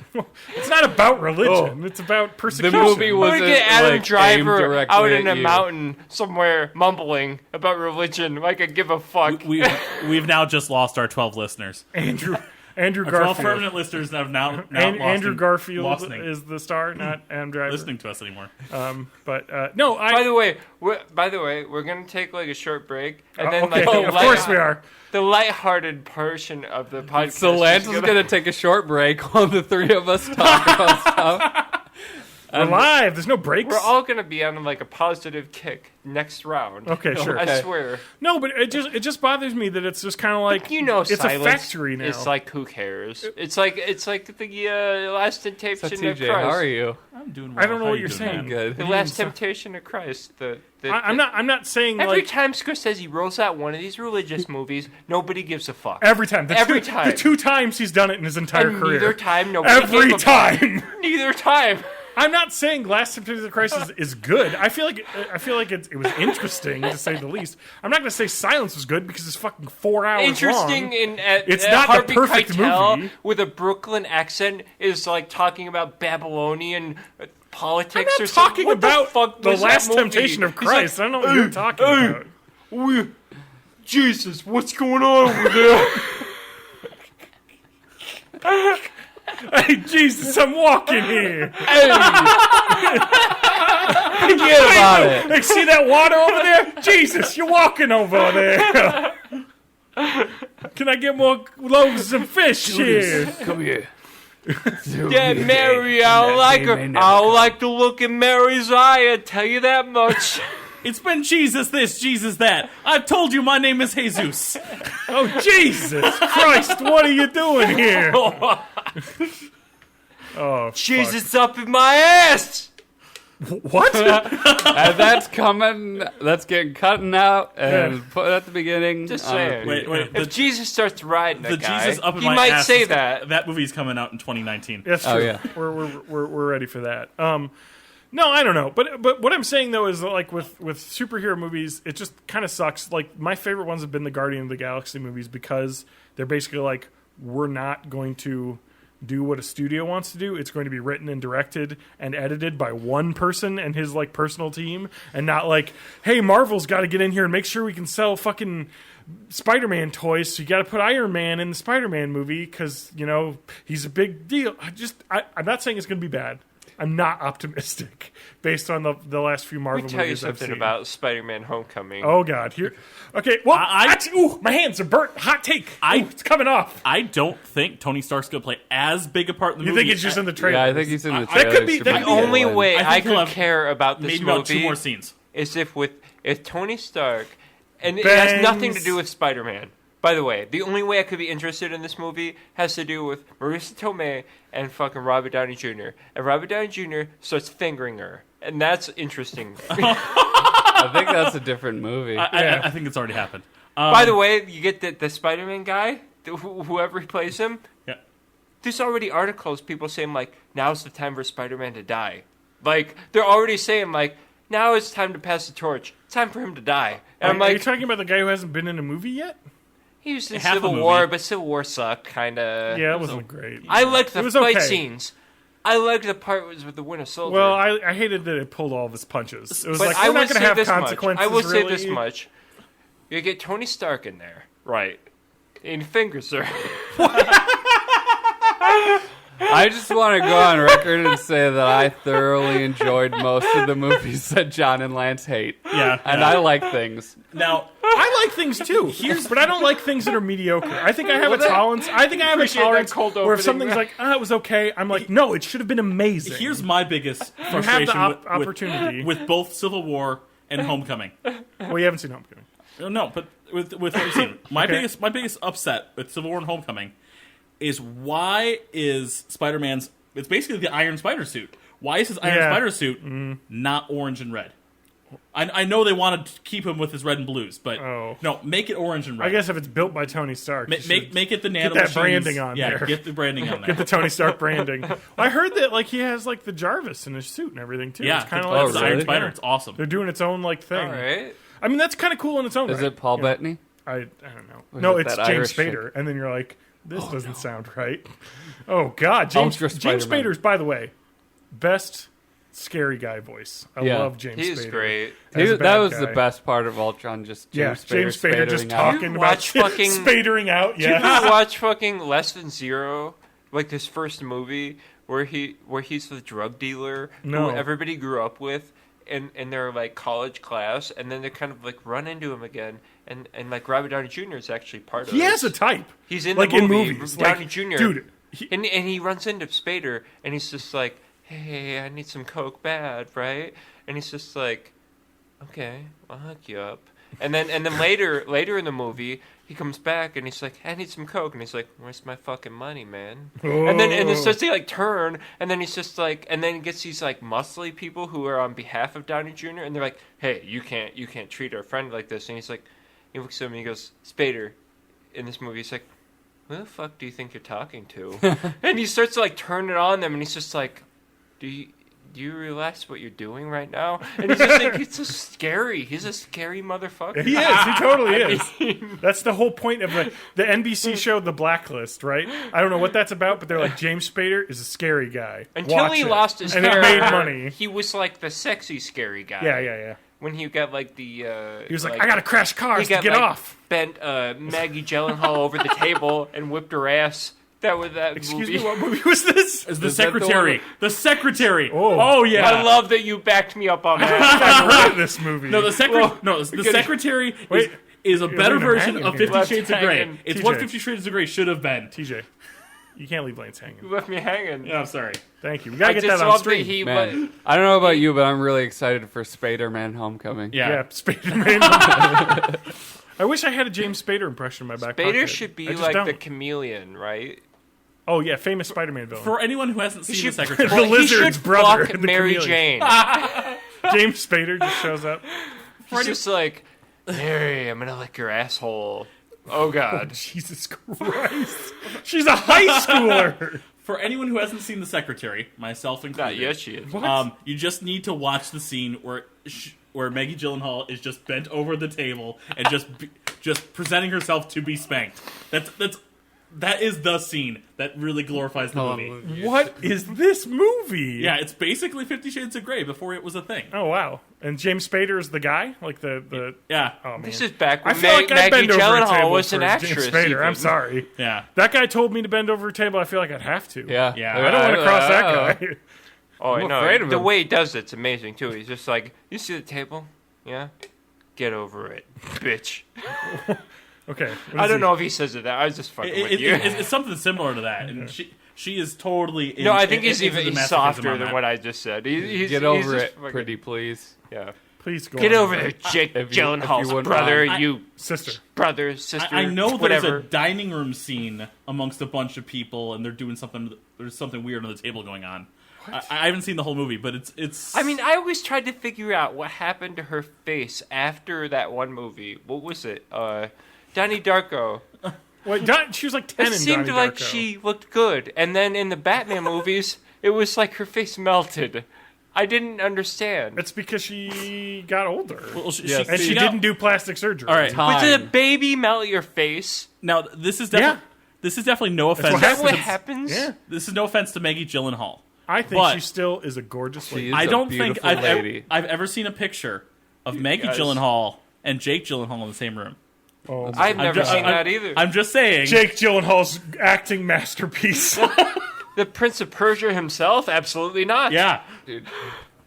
It's not about religion. It's about persecution. The movie was We're gonna get Adam aimed Driver directly out at in a you. mountain somewhere mumbling about religion like I give a fuck. We've now just lost our 12 listeners. Andrew Our 12 Garfield. permanent listeners have now Andrew Garfield listening. is the star, not Adam Driver. listening to us anymore. But no, By the way, we're gonna take like a short break, and then okay, like of course we are. the lighthearted portion of the podcast. So Lance is going to take a short break while the three of us talk about stuff. We're live. There's no breaks. We're all gonna be on like a positive kick next round. Okay, sure. I swear. No, but it just bothers me that it's just kind of like it's Silence, a factory now. It's like who cares? It's like the last temptation So of TJ, Christ. how are you? I'm doing well. I don't know How what you you're doing, saying. man? Good. The last temptation of Christ. I'm not saying Every like time Scorsese rolls out one of these religious movies, nobody gives a fuck. every time. Every time. The two times he's done it in his entire and career. neither time nobody Every gave a fuck. time. Neither time. I'm not saying Last Temptation of Christ is good. I feel like it was interesting to say the least. I'm not going to say Silence was good because it's fucking 4 hours Interesting long. it's not the Harvey perfect Keitel movie. with a Brooklyn accent is like talking about Babylonian politics I'm or not something. talking What about the fuck the was that Last movie? Temptation of He's like, Christ. I don't know what you're talking about. Jesus, what's going on over there? Hey, Jesus, I'm walking here. Forget about it. Hey, see that water over there? Jesus, you're walking over there. Can I get more loaves of fish here? Come here. Yeah, Mary, I don't like her. I don't like the look in Mary's eye, I tell you that much. It's been Jesus this, Jesus that. I've told you my name is Jesus. Oh, Jesus Christ, what are you doing here? Oh, Jesus up in my ass! what? And that's coming. That's getting cut out and put at the beginning. Just on saying. repeat. Wait, If Jesus starts riding the that guy, Jesus up in he my might ass say is- that. That movie's coming out in 2019. That's true. Oh, yeah. We're ready for that. No, I don't know. But what I'm saying though is that, like with superhero movies, it just kind of sucks. Like my favorite ones have been the Guardian of the Galaxy movies because they're basically like, we're not going to do what a studio wants to do. It's going to be written and directed and edited by one person and his like personal team, and not like, hey, Marvel's got to get in here and make sure we can sell fucking Spider-Man toys, so you got to put Iron Man in the Spider-Man movie because he's a big deal. I'm not saying it's going to be bad. I'm not optimistic based on the last few Marvel Let movies me tell you I've something seen. about Spider-Man Homecoming. Oh God, here. Okay, well, my hands are burnt. Hot take. It's coming off. I don't think Tony Stark's going to play as big a part in the You movie. think it's just in the trailer? Yeah, I think he's in the that trailer. could be- that The could be only Villain. way I I think he'll could have care about this maybe movie about 2 more scenes. is if Tony Stark, and it has nothing to Bangs. do with Spider-Man. By the way, the only way I could be interested in this movie has to do with Marissa Tomei and fucking Robert Downey Jr. And Robert Downey Jr. starts fingering her, and that's interesting. I think that's a different movie. I think it's already happened. By the way, you get the Spider-Man guy, whoever plays him. Yeah. There's already articles, people saying like, now's the time for Spider-Man to die. Like they're already saying like, now it's time to pass the torch. It's time for him to die. And I'm Are you like, talking about the guy who hasn't been in a movie yet? he was in Half the Civil movie. War, but Civil War sucked, kind of. Yeah, it wasn't great. I liked the It was fight okay. scenes. I liked the part was with the Winter Soldier. Well, I hated that it pulled all of his punches. It was but like, I we're will not going say to have this consequences. much. I will say really. this much: you get Tony Stark in there, right? And he fingers her. I just want to go on record and say that I thoroughly enjoyed most of the movies that John and Lance hate. Yeah. And I like things. Now, I like things too, but I don't like things that are mediocre. I think I have a tolerance. I think I have a Appreciate that tolerance cold where if opening, something's man. like, it was okay. I'm like, no, it should have been amazing. here's my biggest you have frustration the with opportunity. with both Civil War and Homecoming. Well, you haven't seen Homecoming. No, but with what you've seen, my Okay. biggest upset with Civil War and Homecoming is why is Spider-Man's? It's basically the Iron Spider suit. Why is his Iron Yeah. Spider suit not orange and red? I know they wanted to keep him with his red and blues, but Oh. no, make it orange and red. I guess if it's built by Tony Stark, you should Make it the nano that machines. branding on yeah, there. get the branding on there. get the Tony Stark branding. I heard that like he has like the Jarvis in his suit and everything too. yeah, It's kind of Oh, like the really? Iron Spider. It's awesome. They're doing its own like thing. All right. I mean, that's kind of cool in its own Is right. it Paul Yeah. Bettany? I don't know. Or No, is it it's that James Irish Spader, and then you're like, this doesn't sound right. Oh God, James Ultra James Spider-Man. Spader's, by the way, best scary guy voice. I Yeah. love James He's Spader. great. as a That bad was guy. the best part of Ultron. Just James James Spader just spadering out. talking about watch fucking- spadering out. Did you Yeah, ever watch fucking Less Than Zero? Like his first movie where he's the drug dealer No. who everybody grew up with in their like college class, and then they kind of like run into him again, and like Robert Downey Jr. is actually part of he it. has a type. He's in like the in movie, movies. Downey Like, Jr. dude. and he runs into Spader, and he's just like, "Hey, I need some coke bad, right?" And he's just like, "Okay, I'll hook you up." And then later in the movie, he comes back and he's like, "I need some coke," and he's like, "Where's my fucking money, man?" And then starts to like turn, and then he's just like, and then he gets these like muscly people who are on behalf of Downey Jr. and they're like, "Hey, you can't treat our friend like this." And he's like, he looks at him and he goes, "Spader," in this movie, he's like, "Who the fuck do you think you're talking to?" And he starts to like turn it on them, and he's just like, Do you realize what you're doing right now?" And he's just like, it's so scary. He's a scary motherfucker. He is. He totally is. That's the whole point of the NBC show, The Blacklist, right? I don't know what that's about, but they're like, James Spader is a scary guy. Until Watch he it. lost his and hair, it made money. he was like the sexy scary guy. Yeah. When he got like the He was like, I gotta crash he cars to got, get like, off. bent Maggie Gyllenhaal over the table and whipped her ass. That was that Excuse movie. me, what movie was this? It's the Is that the secretary. one The secretary. Oh. yeah. I love that you backed me up on that. I've heard of this movie. No, the Well, secretary Wait, is a better leaving him version hanging of here. 50 Left Shades of Grey. hanging. It's TJ. what 50 Shades of Grey should have been. TJ, you can't leave Lance hanging. You left me hanging. Yeah, I'm sorry. Thank you. We gotta I get just that on love that stream. he Man, I don't know about you, but I'm really excited for Spider-Man: Homecoming. Yeah, Spader-Man. I wish I had a James Spader impression in my back pocket. Spader should I be just like don't. the chameleon, right? Oh yeah, famous Spider-Man villain. For anyone who hasn't seen the should- secretary, The Well, he lizard's should brother, fuck the Mary chameleon. Jane. James Spader just shows up. He's just like, Mary, I'm gonna lick your asshole. Oh God. Jesus Christ. She's a high schooler. for anyone who hasn't seen the secretary, myself included, Not yet, she is. you just need to watch the scene where Maggie Gyllenhaal is just bent over the table and just presenting herself to be spanked. That is the scene that really glorifies the movie. What is this movie? Yeah, it's basically 50 Shades of Grey before it was a thing. Oh wow. And James Spader is the guy, like the. Yeah, Oh man. This is back I when feel like I Maggie bend over a Gyllenhaal table was for an James actress. Spader. even. I'm sorry. yeah. That guy told me to bend over a table. I feel like I'd have to. Yeah. Yeah. I don't want to cross that guy. Oh, I I'm know. afraid of The him. way he does it's amazing too. He's just like, you see the table? Yeah. Get over it, bitch. Okay. I don't know if he says it that. I was just fucking with you. It's something similar to that, and she is totally. No, I think he's into even the he's masochism softer on than that. what I just said. He's Get he's over just it, fucking- pretty please. Yeah. Please go Get on. over there, Jake if you Gyllenhaal's wouldn't brother. mind. You Sister. brother, sister. I know there's whatever. a dining room scene amongst a bunch of people, and they're doing something. There's something weird on the table going on. I haven't seen the whole movie, but it's. I mean, I always tried to figure out what happened to her face after that one movie. What was it? Donnie Darko. Wait, she was like 10 It in seemed Donnie like Darko. she looked good, and then in the Batman movies, it was like her face melted. I didn't understand. It's because she got older. Well, Yes. and she got- didn't do plastic surgery. All right. But did a Time. baby melt your face? Now this is definitely no offense. what Is that what happens. happens? Yeah. This is no offense to Maggie Gyllenhaal. I think But- she still is a gorgeous lady. She is I a don't think beautiful I've lady. ever seen a picture of Maggie guys- Gyllenhaal and Jake Gyllenhaal in the same room. Oh, I've never seen that either. I'm just saying. Jake Gyllenhaal's acting masterpiece. The Prince of Persia himself? Absolutely not. Yeah. Dude,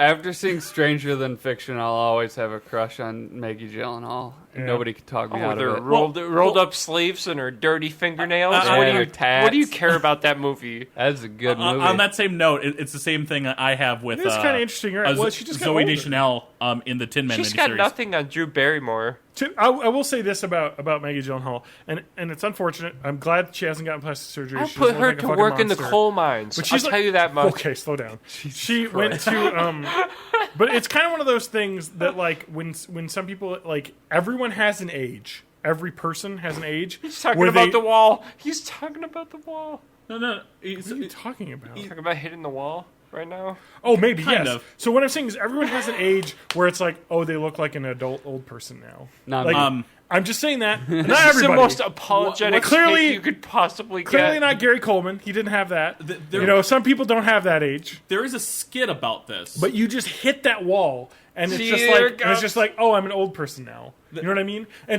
after seeing Stranger Than Fiction, I'll always have a crush on Maggie Gyllenhaal. Nobody could talk me Oh, out they're of it. rolled up sleeves and her dirty fingernails. and What do her you tats. care about that movie? That's a good movie. On that same note, it's the same thing I have with. It's kinda interesting, right? Well, she just got Zoe older. Deschanel in the Tin Man She's miniseries. got nothing on Drew Barrymore. I will say this about Maggie Gyllenhaal, and it's unfortunate. I'm glad she hasn't gotten plastic surgery. I'll She put doesn't her look like a to fucking work in the monster. coal mines. But I'll she's tell you that much. Okay, slow down. She went to but it's kind of one of those things that like when some people like everyone has an age. Every person has an age. He's talking about the wall. He's talking about the wall. No. What are you talking about? He's talking about hitting the wall right now. Oh, maybe, Kind yes. of. So what I'm saying is everyone has an age where it's like, oh, they look like an adult old person now. Not like, me. I'm just saying that. Not This is everybody. the most apologetic Clearly- take you could possibly Clearly get. not Gary Coleman. He didn't have that. there- Some people don't have that age. There is a skit about this. But you just hit that wall, and it's See, just there like it and it's goes. just like, oh, I'm an old person now. You know what I mean? I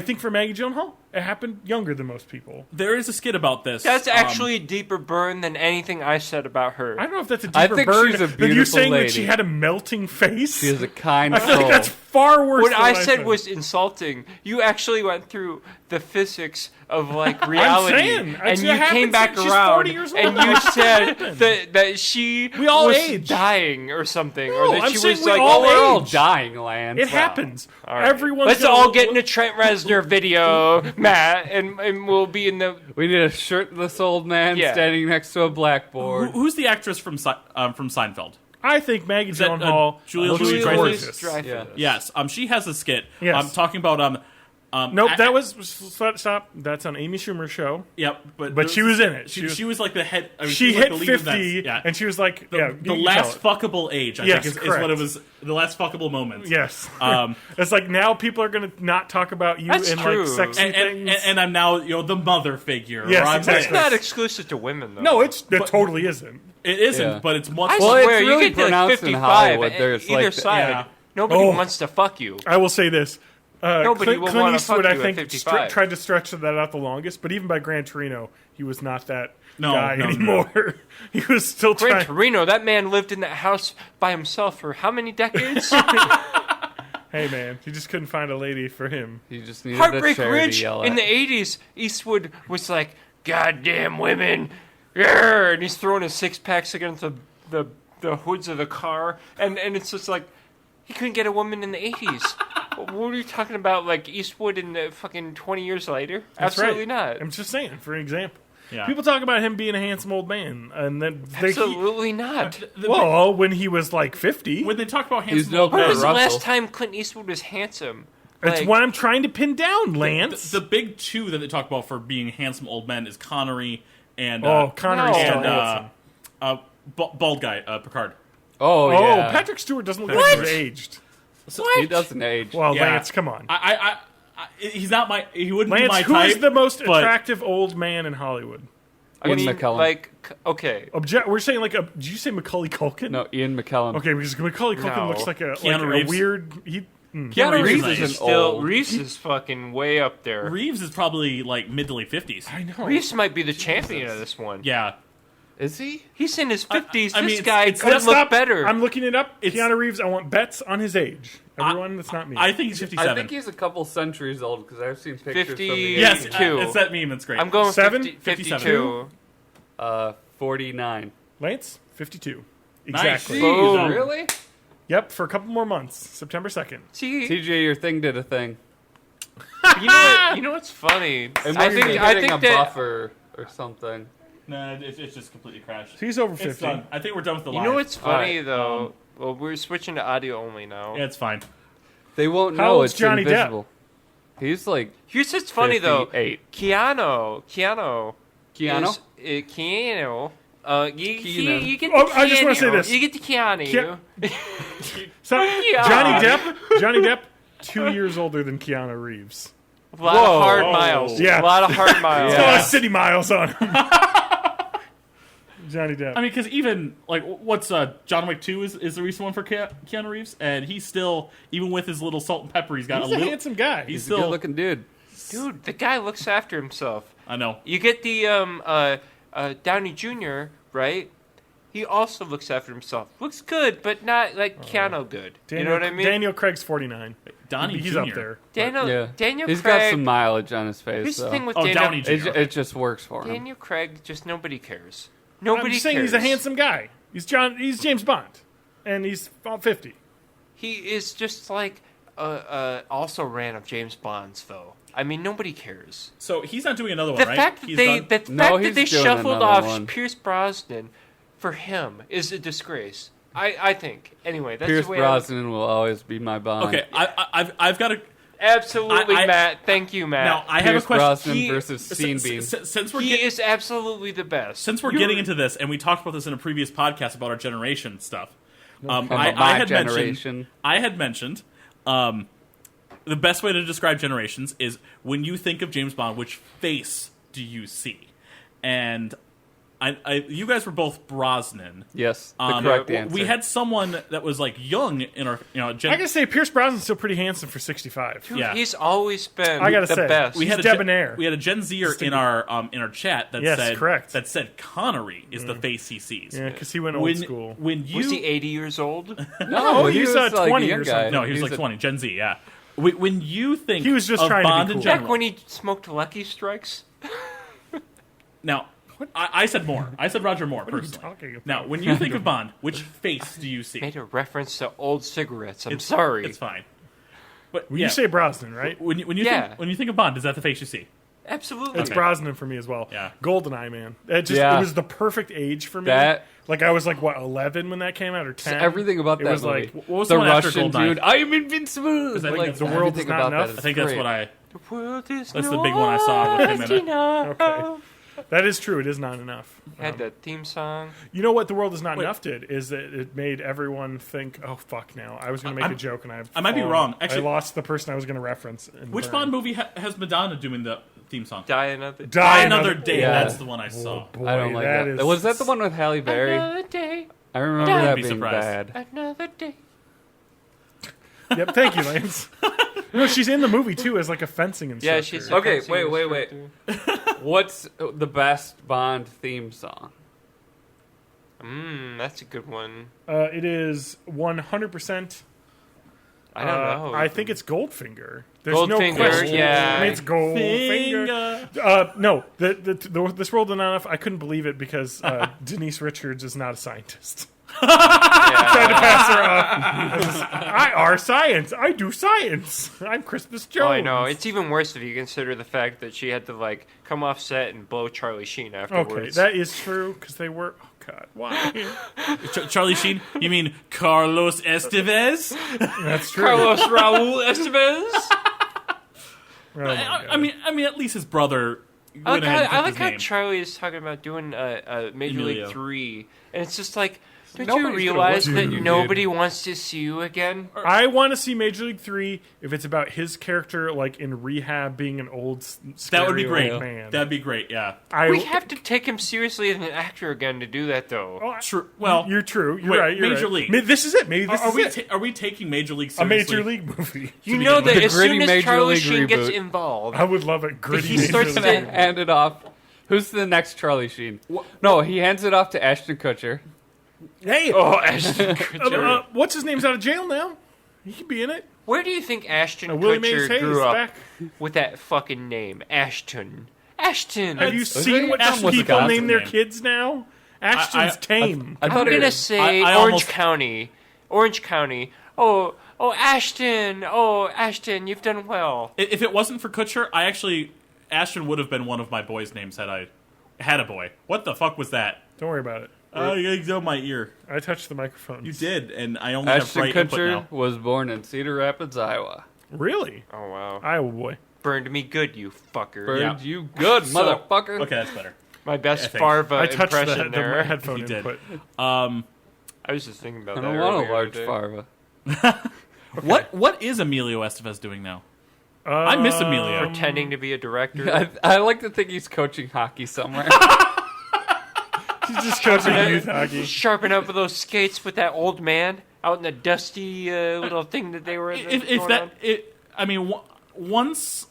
think for Maggie Gyllenhaal, it happened younger than most people. there is a skit about this. That's actually a deeper burn than anything I said about her. I don't know if that's a I deeper think burn she's a than you beautiful saying lady. that she had a melting face. She has a kind I soul. feel like that's far worse. What than I said was insulting. You actually went through the physics of like reality, saying, and it you came happens. back She's around, 40 years old. and you It said happens. that she We all was age. dying or something, No, or that I'm she saying was we like, all oh, we're all age. dying, Lance. It happens. All right. Everyone's Let's gonna- all get in a Trent Reznor video, Matt, and we'll be in the. We need a shirtless old man Yeah. standing next to a blackboard. Who's the actress from Seinfeld? I think Maggie that, Gyllenhaal Julia looks Louis-Dreyfus? gorgeous. Yeah. Yes, she has a skit. Yes. Talking about Nope, that was stop. That's on Amy Schumer's show. Yep, But she was in it. She was like the head. I mean, She was like hit the lead of that. 50, Yeah. and she was like, the yeah, you can last tell it. fuckable age. I Yes, think is correct. what it was. The last fuckable moments. Yes. Um, it's like now people are going to not talk about you That's in true. like sexy and, things. and I'm now the mother figure. Yes, or I'm exactly. It's not exclusive to women, though. no, it totally isn't. It isn't, Yeah. but it's much. I Well, swear, it's you really get to like pronounced in 55, Hollywood. There's either like side. Yeah. Nobody Oh. wants to fuck you. I will say this. Nobody will Clint wanna Eastwood, fuck I you at think, 55. tried to stretch that out the longest, but even by Gran Torino, he was not that No, guy no, no. anymore. He was still Gran trying. Torino, that man lived in that house by himself for how many decades? Hey, man, he just couldn't find a lady for him. You just needed Heartbreak a charity Ridge yell in at. the 80s, Eastwood was like, goddamn women. Yeah, and he's throwing his six packs against the hoods of the car. And it's just like, he couldn't get a woman in the 80s. What are you talking about? Like Eastwood in the fucking 20 years later? That's Absolutely right. not. I'm just saying, for an example. Yeah. People talk about him being a handsome old man, and then Absolutely not. well, when he was like 50. When they talk about He's handsome no old When Kurt was the Russell. last time Clint Eastwood was handsome? That's Like, what I'm trying to pin down, Lance. the big two that they talk about for being handsome old men is Connery and Connery's no. still and handsome. bald guy Picard. Oh, yeah. Patrick Stewart doesn't look like he's aged. He doesn't age. Well, Yeah. Lance, come on. He's not my. He wouldn't Lance, be my who type. is the most but- attractive old man in Hollywood? Ian I mean, McKellen. like, okay. We're saying did you say Macaulay Culkin? No, Ian McKellen. Okay, because Macaulay Culkin No. looks like Keanu a Reeves. weird. Keanu Reeves Reeves is is still old. Reeves is fucking way up there. Reeves is probably like mid to late 50s. I know. Reeves might be the champion of this one. Yeah. Is he? He's in his 50s. I mean, This it's- guy it's- could Let's look stop. better. I'm looking it up. It's- Keanu Reeves. I want bets on his age. Everyone, that's not me. I think he's 57. I think he's a couple centuries old because I've seen pictures 50 from the yes, 52. it's that meme. That's great. I'm going 7? 52. 49. Lance, 52. Nice. Exactly. Boom. Really? Yep, for a couple more months. September 2nd. See, TJ, your thing did a thing. you know what's funny? And I we're think getting a that buffer or something. No, it's just completely crashed. He's over It's 50. done. I think we're done with the you live. know what's funny Alright, though. Well, we're switching to audio only now. Yeah, it's fine. They won't How know old's it's Johnny Depp? invisible. He's like Here's what's funny though. 58. Keanu. Keanu? Keanu. Keanu. You get Oh, the I just wanna Keanu. say this. You get the Keanu. So, Yeah. Johnny Depp, 2 years older than Keanu Reeves. A lot of hard Whoa. miles. Yeah. A lot of hard miles. Still has city miles on him. Johnny Depp. I mean, because even like what's John Wick 2 is the recent one for Keanu Reeves, and he's still, even with his little salt and pepper, he's got he's a a little. handsome guy. He's He's a still. good looking dude. Dude, the guy looks after himself. I know. You get the Downey Jr., right? he also looks after himself. Looks good, but not like Keanu good. You know what I mean? Daniel Craig's 49. Donnie He's Jr. up there. Daniel He's Craig. got some mileage on his face, Here's the though. thing with Oh, Daniel. Downey Jr. It just works for him. Daniel Craig, just nobody cares. I'm Nobody just saying cares. he's a handsome guy. He's James Bond. And he's 50. He is just like also ran of James Bond's though. I mean, nobody cares. So he's not doing another one, The right? fact that He's they, done- the fact No, that he's they doing shuffled another off one. Pierce Brosnan for him is a disgrace. I think. Anyway, that's Pierce the way Brosnan will always be my Bond. Okay, I've got a Absolutely, Matt. Thank you, Matt. now. I have a Pierce question. Brosnan He- versus Scene Beam. Since we're he getting is absolutely the best. since we're getting into this, and we talked about this in a previous podcast about our generation stuff. my I had generation. mentioned the best way to describe generations is when you think of James Bond, which face do you see? And you guys were both Brosnan. Yes, the correct we answer. had someone that was like young in our I gotta say, Pierce Brosnan's still pretty handsome for 65. Dude, yeah. he's always been I gotta the say, best. we He's had debonair. we had a Gen Zer in our chat that Yes, said correct. that said Connery is the face he sees. Yeah, because he went old school. When you was he 80 years old? no, he was, like 20 a young or guy. something. no, he was He's like a- 20, Gen Z, yeah. When you think He was just of trying to be Bond in cool. general, Back when he smoked Lucky Strikes? now I said more. I said Roger Moore What are you personally. talking about? Now, when you think of Bond, which face do you see? Made a reference to old cigarettes. I'm It's- sorry. it's fine. But Well, yeah, You say Brosnan, right? when you Yeah. think of Bond, is that the face you see? Absolutely. It's Okay. Brosnan for me as well. Yeah. Goldeneye, man. It Yeah. was the perfect age for me. That- like I was like what 11 when that came out or 10. Everything about it that was movie. like What was the the one after Russian Goldeneye? dude. I am invincible. Is that like, like The World Is everything Not about Enough? that is I think that's great. what I. The world is That's the big one I saw with him in it. enough. Okay. That is true. It is not enough. Had that theme song. You know what the world is not Wait. enough did is that it made everyone think, oh fuck! Now I was going to make I'm- a joke and I might be wrong. Actually- I lost the person I was going to reference. and Which burned. Bond movie has Madonna doing the theme song? Die another Die Another Day. Yeah. That's the one I saw. Boy, I don't like that. is- Was that the one with Halle Berry? Another day. I remember I'd that be being surprised. bad. Another day. Yep. Thank you, Lance. No, she's in the movie too as like a fencing instructor. Yeah, she's Okay, fencing wait. instructor. What's the best Bond theme song? That's a good one. It is 100%. I don't know. I think it's Goldfinger. There's no Goldfinger, question. yeah. I mean, it's Goldfinger. No, this world is not enough. I couldn't believe it because Denise Richards is not a scientist. Tried to pass her off. I are science. I do science. I'm Christmas Jones. Oh, I know. It's even worse if you consider the fact that she had to like come off set and blow Charlie Sheen afterwards. Okay, that is true because they were. Oh God, why? Charlie Sheen? You mean Carlos Estevez? That's true. Carlos Raul Estevez. Oh, my God. I mean, at least his brother. I went ahead and like, took I his like how name. Charlie is talking about doing Major Emilio. League 3, and it's just like, don't Nobody's you gonna realize watch that you, dude. nobody wants to see you again? I want to see Major League 3 if it's about his character, like in rehab, being an old, That would be scary great. old man. That'd be great. Yeah. We have to take him seriously as an actor again to do that, though. Oh, True. Well, you're true. You're wait, right. You're Major right. League. This is it. Maybe this are is we it. are we taking Major League A seriously? Major League movie. You know that The as gritty soon as Major Charlie League Sheen gets reboot. involved, I would love it. Gritty. He Major starts League. to- Hand it off. Who's the next Charlie Sheen? No, he hands it off to Ashton Kutcher. Hey, Ashton Kutcher. what's his name's out of jail now? He could be in it. Where do you think Ashton Willie Mays Kutcher Hayes grew up back. with that fucking name? Ashton. Ashton. Have you Was seen it what Ashton was people Wisconsin name their name? kids now? Ashton's tame. I I'm thought it gonna was- say I Orange almost- County. Orange County. Oh, Ashton. Oh, Ashton, you've done well. If it wasn't for Kutcher, Ashton would have been one of my boys' names had I had a boy. What the fuck was that? Don't worry about it. You got my ear. I touched the microphone. You did, and I only have Ashton right input Kutcher now. was born in Cedar Rapids, Iowa. Really? Oh, wow. Iowa boy. Burned me good, you fucker. Burned Yeah. you good, So- motherfucker. Okay, that's better. My best I think. Farva I touched impression the there. headphone You did. input. I was just thinking about I that. don't want a earlier large today. Farva. What is Emilio Estevez doing now? I miss Emilio. Pretending to be a director. I like to think he's coaching hockey somewhere. He's just coaching youth hockey. Sharpen up those skates with that old man out in the dusty little thing that they were in. If that, once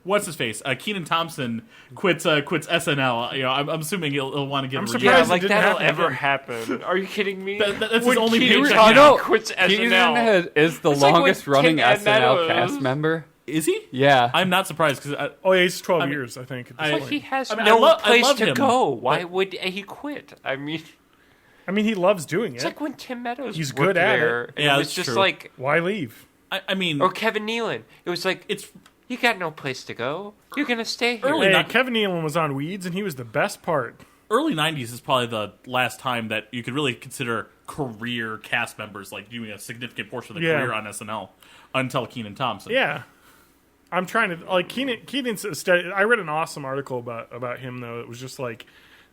what's his face? Kenan Thompson quits SNL. You know, I'm assuming he'll want to get. I'm a surprised Yeah, it reunion. like didn't that'll happen ever again. happen. Are you kidding me? That's his When only Kenan paycheck Thompson now. quits Kenan SNL. is the It's like when longest running Tim SNL Meadows- cast member. Is he? Yeah. I'm not surprised because Oh yeah, he's 12 I mean, years, I think. At this I- point. But he has I mean, no I place love to him, go. Why but- would he quit? I mean, I mean, he loves doing it's it. like when Tim Meadows He's worked good at it. there. And Yeah, it was that's just true. like, Why leave? I mean, or Kevin Nealon. It was like, it's you got no place to go. You're gonna stay here. Early Hey, not- Kevin Nealon was on Weeds, and he was the best part. early '90s is probably the last time that you could really consider career cast members like doing a significant portion of their Yeah. career on SNL until Kenan Thompson. Yeah. I'm trying to like Keenan's I read an awesome article about him though. It was just like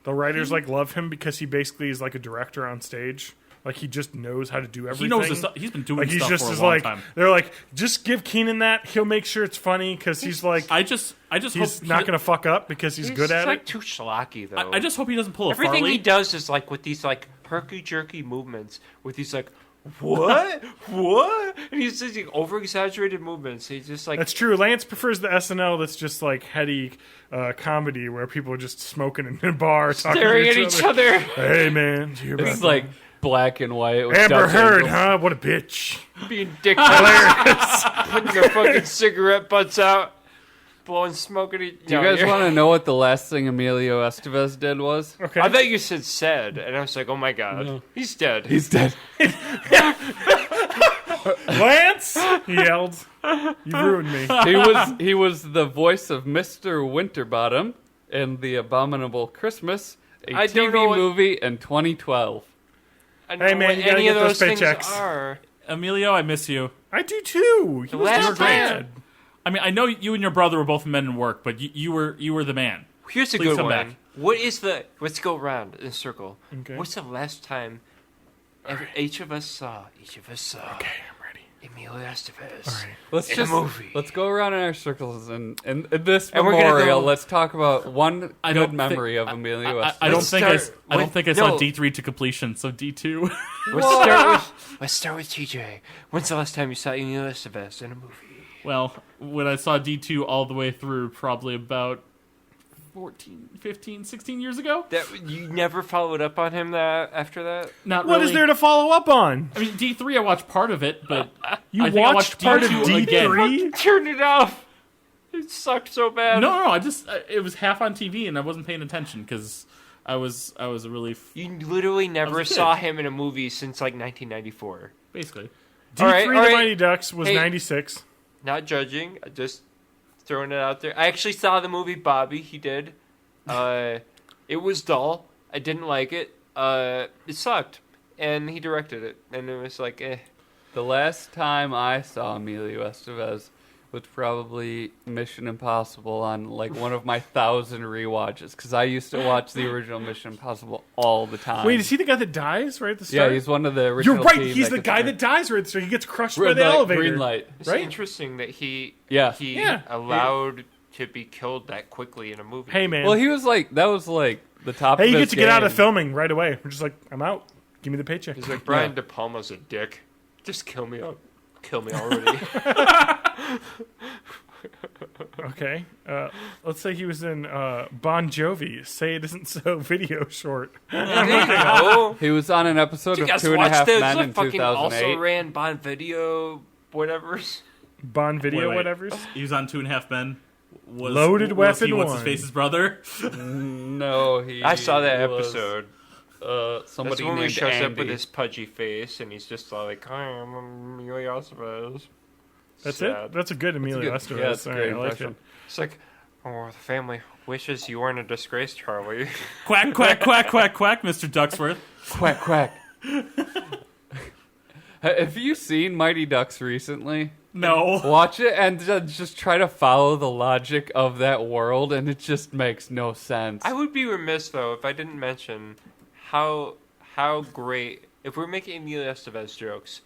the writers like love him because he basically is like a director on stage. Like he just knows how to do everything. He knows the stuff. He's been doing Like he's stuff just for a is long like time. they're like just give Keenan that. He'll make sure it's funny because he's like I just he's hope not going to fuck up because he's good at like it. too schlocky though. I just hope he doesn't pull a Everything Farley. he does is like with these like herky jerky movements, with these like what, what, and he's just like, over exaggerated movements. He's just like That's true. Lance prefers the SNL that's just like heady comedy where people are just smoking in a bar, talking staring to at each other. Hey man, do you hear It's about like black and white. With Amber Dutch Heard, angles. huh? What a bitch. Being dickheads, putting their fucking cigarette butts out, blowing smoke at each. Do you guys want to know what the last thing Emilio Estevez did was? Okay. I thought you said, and I was like, oh my god, he's dead. He's dead. Lance, he yelled. You ruined me. He was the voice of Mr. Winterbottom in The Abominable Christmas, a I don't know TV what- movie in 2012. I know Hey, man, what you gotta any get of those those things paychecks. are. Emilio, I miss you. I do too. He was last never time- bad. I mean, I know you and your brother were both men in work, but you were the man. Here's a Please good come one. back. What is the? Let's go around in a circle. Okay. What's the last time each of us saw? Okay, I'm ready. Emilio Estevez. All right. Let's In a just movie. let's go around in our circles and this And we're gonna memorial. go- Let's talk about one I good don't meromemory of Emilio Estevez. I don't Let's think start I don't with- think I saw no. D3 to completion, so D2. Let's start with TJ. When's the last time you saw Emilio Estevez in a movie? Well, when I saw D2 all the way through, probably about 14, 15, 16 years ago. That you never followed up on him after that? Not What really. is there to follow up on? I mean, D3, I watched part of it, but You I think I watched part of D2 again. D3? Turn it off. It sucked so bad. No, I just it was half on TV and I wasn't paying attention because I was a really You literally never was a kid. saw him in a movie since like 1994. basically. D3 All right, The all right. Mighty Ducks was Hey. 96. Not judging, just throwing it out there. I actually saw the movie Bobby. He did. It was dull. I didn't like it. It sucked, and he directed it, and it was like, eh. The last time I saw Emilio Estevez was probably Mission Impossible on like one of my 1,000 rewatches because I used to watch the original Mission Impossible all the time. Wait, is he the guy that dies right at the Yeah, start? he's one of the original. You're right. team He's the gets guy the- that dies right at the start. He gets crushed by Red the light, elevator. green light. It's Right? interesting that he Yeah. Yeah. allowed to be killed that quickly in a movie. Hey, man. Well, he was like that was like the top. Hey, of you his get to get out of game. filming right away. We're just like, I'm out. Give me the paycheck. He's like, Brian De Palma's a dick. Just kill me up. Kill me already. Okay. Let's say he was in Bon Jovi. Say It Isn't So video short. There you go. He was on an episode You of guys 2.5 watched this? Men The in fucking also 2008. ran Bond Video, whatever. Bon Video, Wait. whatever's. He was on 2.5 Men. Was, Loaded was he Weapon what's his 1. face's brother? No, he. I saw that was, episode. Somebody That's when he named shows Andy. up with his pudgy face, and he's just like, "Hi, I'm Emilio Estevez." That's Sad. it? That's a good Emilio good- Estevez. yeah, it's a All great right, I like impression. it. It's like, oh, the family wishes you weren't a disgrace, Charlie. Quack, quack, quack, quack, quack, Mr. Ducksworth. Quack quack. Have you seen Mighty Ducks recently? No. Watch it and just try to follow the logic of that world, and it just makes no sense. I would be remiss though if I didn't mention how great, if we're making Emilio Estevez jokes,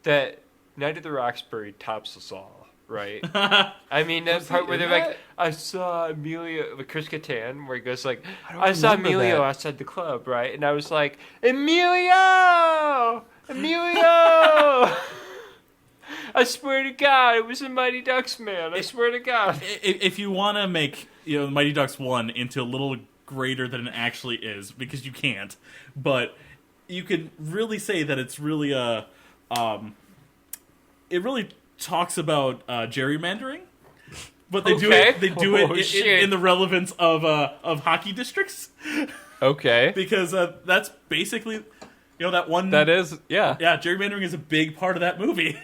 that Night at the Roxbury tops us all, right? I mean that part where in they're that? like, I saw Emilio with Chris Kattan, where he goes like, don't I saw remember Emilio that. outside the club, right? And I was like, Emilio. I swear to God, it was the Mighty Ducks, man. I swear to God. If you want to make the Mighty Ducks 1 into a little greater than it actually is, because you can't, but you could really say that it's really it really talks about gerrymandering, but they do it in the relevance of hockey districts. Okay. Because that's basically, that one. That is, yeah. Yeah, gerrymandering is a big part of that movie.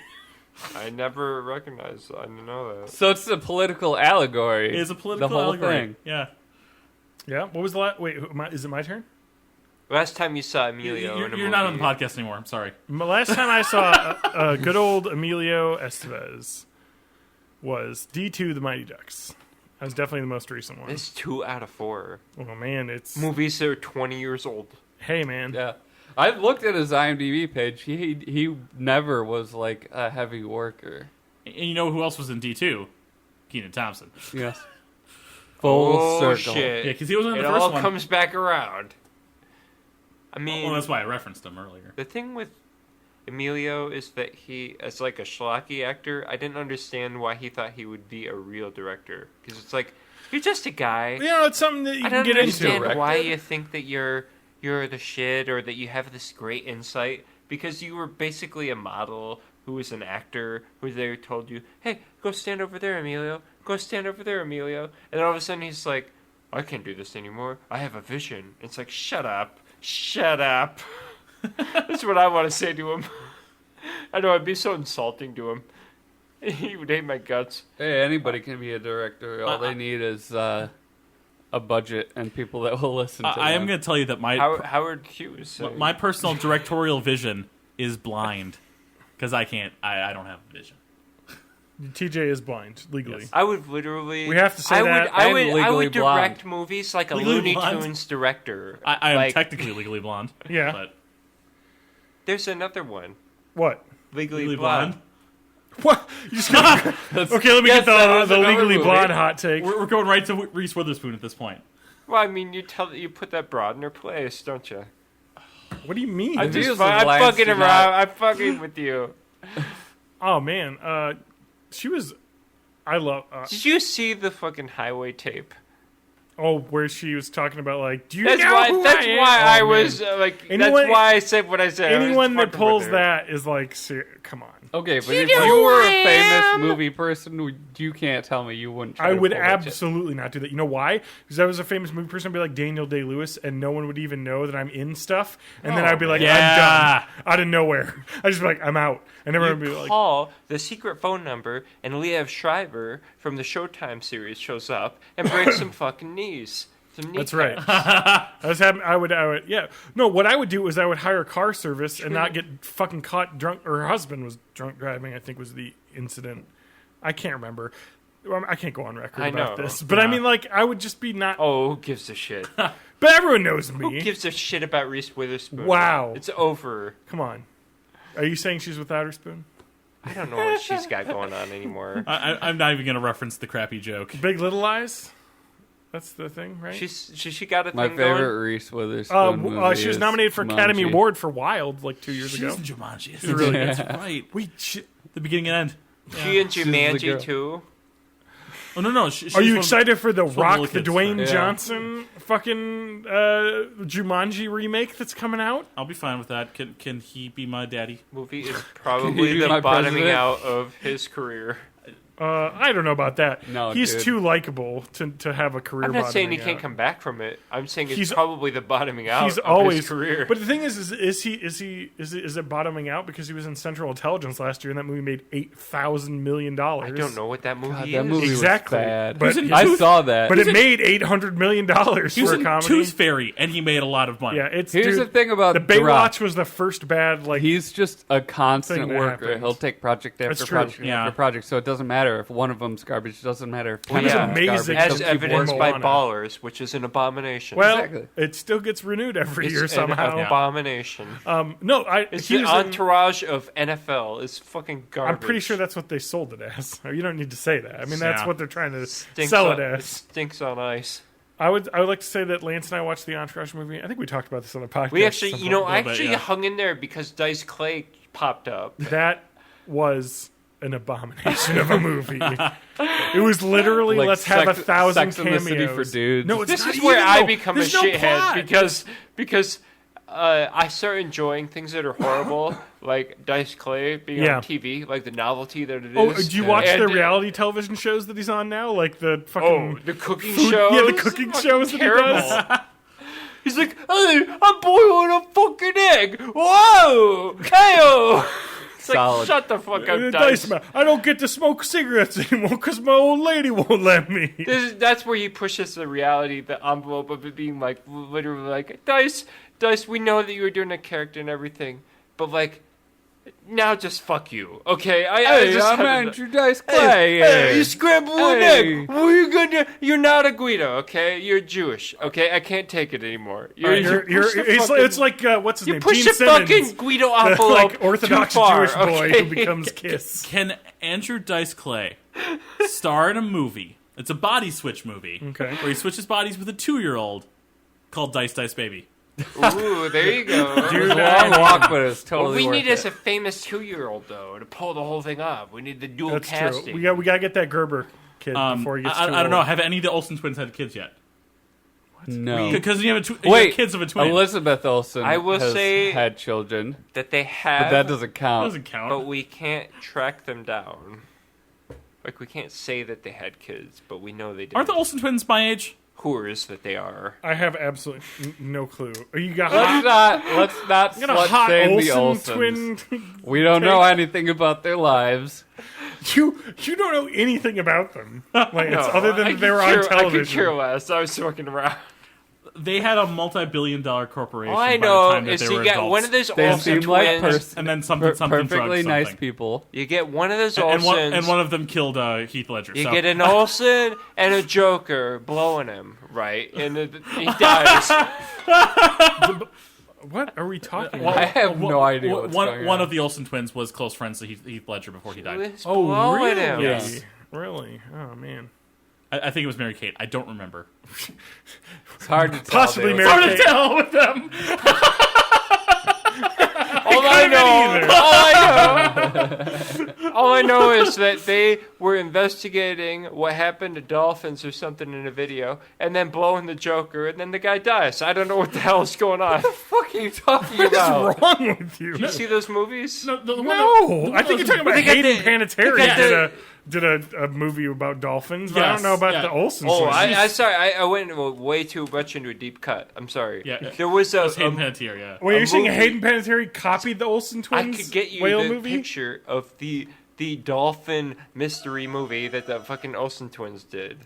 I never recognized that. I didn't know that. So it's a political allegory. It is a political the whole allegory. thing. Yeah. Yeah. What was the last? Wait, is it my turn? Last time you saw Emilio in a You're not on movie- the podcast anymore. I'm sorry. Last time I saw good old Emilio Estevez was D2 The Mighty Ducks. That was definitely the most recent one. It's 2 out of 4. Oh man, it's Movies that are 20 years old. hey man. Yeah. I looked at his IMDb page. He never was like a heavy worker. And you know who else was in D2? Kenan Thompson. Yes. Full circle. Shit. Yeah, because he wasn't in It the first all one. comes back around. I mean, Well, that's why I referenced him earlier. the thing with Emilio is that he, as like a schlocky actor, I didn't understand why he thought he would be a real director. Because it's like, you're just a guy. You know, it's something that you I can don't get understand into. why you think that you're the shit or that you have this great insight, because you were basically a model who was an actor who they told you, hey, go stand over there, Emilio. Go stand over there, Emilio. And all of a sudden he's like, I can't do this anymore. I have a vision. It's like, shut up. Shut up. That's what I want to say to him. I know, it'd be so insulting to him. He would hate my guts. Hey, anybody can be a director. All they need is a budget and people that will listen to I am them. going to tell you that Howard Hughes. my personal directorial vision is blind. Because I don't have a vision. TJ is blind legally. Yes. I would literally. We have to say that. I and would Legally direct Blonde. movies like a Legally Looney Blonde? Tunes director. I am Like, technically legally blonde. Yeah. But There's another one. What? Legally Blonde. What? You just okay, let me Yes, get that was the another Legally movie. Blonde hot take. we're going right to Reese Witherspoon at this point. Well, I mean, you put that broad in her place, don't you? What do you mean? I'm He just was I'm Lantz fucking did around. not- I'm fucking with you. Oh man, she was. I love. Did you see the fucking highway tape? Where she was talking about like, do you That's know why. who That's I am? why I Oh, was man. like. Anyone- that's why I said what I said. I was Anyone that fucking pulls with her. that is like, come on. Okay, but if you were a famous movie person, you can't tell me you wouldn't try I to would pull that shit. absolutely not do that. You know why? Because I was a famous movie person. I'd be like Daniel Day-Lewis, and no one would even know that I'm in stuff. And then I'd be like, Yeah. I'm done. Out of nowhere. I'd just be like, I'm out. And everyone would be like, Call the secret phone number, and Liev Schreiber from the Showtime series shows up and breaks some fucking knees. Some that's kneecaps. right. I would, yeah. No, what I would do is I would hire car service and not get fucking caught drunk. Or her husband was drunk driving, I think was the incident. I can't remember. I can't go on record I about know. this. But I mean, like, I would just be not. Oh, who gives a shit? But everyone knows Who me. gives a shit about Reese Witherspoon? Wow. It's over. Come on. Are you saying she's without her spoon? I don't know what she's got going on anymore. I'm not even going to reference the crappy joke. Big Little Lies? That's the thing, right? She got a My thing favorite going. Reese Witherspoon movie she was is nominated for Academy Jumanji. Award for Wild like 2 years She's ago. in Jumanji. It's really really good. That's right. The beginning and end. She and She's the Jumanji girl. too. Oh, no. Are she's you one- excited for the one of the Rock, little the kids. Dwayne Yeah. Johnson fucking Jumanji remake that's coming out? I'll be fine with that. Can he be my daddy? Movie is Can probably you be the my bottoming president? out of his career. I don't know about that. No, he's dude. too likable to have a career. I'm not saying he bottoming can't out. come back from it. I'm saying it's He's- probably the bottoming out He's of always his career. But the thing is it bottoming out because he was in Central Intelligence last year and that movie made $8,000 million. I don't know what that movie God, is. that movie Exactly. was bad. But I saw that. But it made $800 million He was for a in comedy. Tooth Fairy, and he made a lot of money. Yeah, it's Here's dude, the thing about the The Rock. Baywatch was the first bad like He's just a constant thing that worker. happens. He'll take project after That's true. project Yeah. after project, so it doesn't matter if one of them's garbage. It doesn't matter if Well, 10 of yeah. them's Amazing. garbage. As He'll keep evidenced one by Moana. Ballers, which is an abomination. well, Exactly. it still gets renewed every it's year an somehow. abomination. No, It's he the was in- entourage of NFL. It's fucking garbage. I'm pretty sure that's what they sold it as. You don't need to say that. I mean, that's Yeah. what they're trying to Stinks sell on, it as. stinks on ice. I would like to say that Lance and I watched the Entourage movie. I think we talked about this on the podcast. We actually, at some you know, point. I little bit, actually yeah. hung in there because Dice Clay popped up. That was an abomination of a movie. It was literally Like let's have 1,000 Sex and the City cameos for dudes. No, it's This not is where even, I though. become There's a no shithead plot. because I start enjoying things that are horrible, like Dice Clay being Yeah. on TV, like the novelty that it is. Oh, do you watch And- the reality television shows that he's on now? Like the fucking Oh, the cooking food- shows. Yeah, the cooking Fucking shows that he terrible. does. He's like, hey, I'm boiling a fucking egg. Whoa, hey-o. It's like, Solid. shut the fuck up, Dice Dice. man, I don't get to smoke cigarettes anymore because my old lady won't let me. That's where he pushes the reality, the envelope of it being like, literally like, Dice, we know that you were doing a character and everything, but like, now just fuck you, okay? Hey, I'm Andrew Dice Clay. Hey, you scramble an Hey. egg. What are you gonna do? You're not a Guido, okay? You're Jewish, okay? I can't take it anymore. It's like what's his You name? push Gene the Simmons, fucking Guido the envelope like Orthodox too far, Jewish boy okay? who becomes Kiss. Can Andrew Dice Clay star in a movie? It's a body switch movie. Okay. Where he switches bodies with a 2-year-old called Dice Dice Baby. Ooh, there you go. It was a long walk, but it's totally What we worth need it. is a famous 2-year-old though to pull the whole thing off. We need the dual That's casting. true. We gotta get that Gerber kid before he gets too I don't know. old. Have any of the Olsen twins had kids yet? No. Because you have you Wait, have kids of a twin. Elizabeth Olsen I will has say- had children, that they have, but that doesn't count. Doesn't count. but we can't track them down. Like we can't say that they had kids, but we know they did. Aren't the Olsen twins my age? Whores that they are? I have absolutely no clue. You got Let's not you got a hot slut-shame the Olsen Olsens. twin. We don't know anything about their lives. You don't know anything about them. Like No, it's other I than could they were care- on I could care television. less. I was fucking around. They had a multi-billion-dollar corporation. All I by the know time that is they you were get adults. one of those They Olsen seem like twins. and then something perfectly drugs, nice something. people. You get one of those And Olsens. one of them killed Heath Ledger. You so. get an Olsen and a Joker blowing him, right? And he dies. What are we talking Well, I about? have no idea what's one going one on. of the Olsen twins was close friends to Heath Ledger before he died. It's Oh, blowing really? him. Yes. Really? Oh man. I think it was Mary Kate. I don't remember. It's hard to tell. Possibly They Mary were- Hard Kate. to tell with them. All I know is that they were investigating what happened to dolphins or something in a video, and then blowing the Joker, and then the guy dies. I don't know what the hell is going on. What are you talking What's about? wrong with you? You see those movies? No, the one No, I think you're talking about They got Hayden the- Panettiere they got the- did a movie about dolphins. But I Yes, don't know about yeah. the Olsen. Oh, twins. I sorry. I went way too much into a deep cut. I'm sorry. Yeah. There was It was a Hayden Panettiere, yeah. Wait, a you're saying movie- Hayden Panettiere copied the Olsen I twins? could get you whale the movie? picture of the dolphin mystery movie that the fucking Olsen twins did.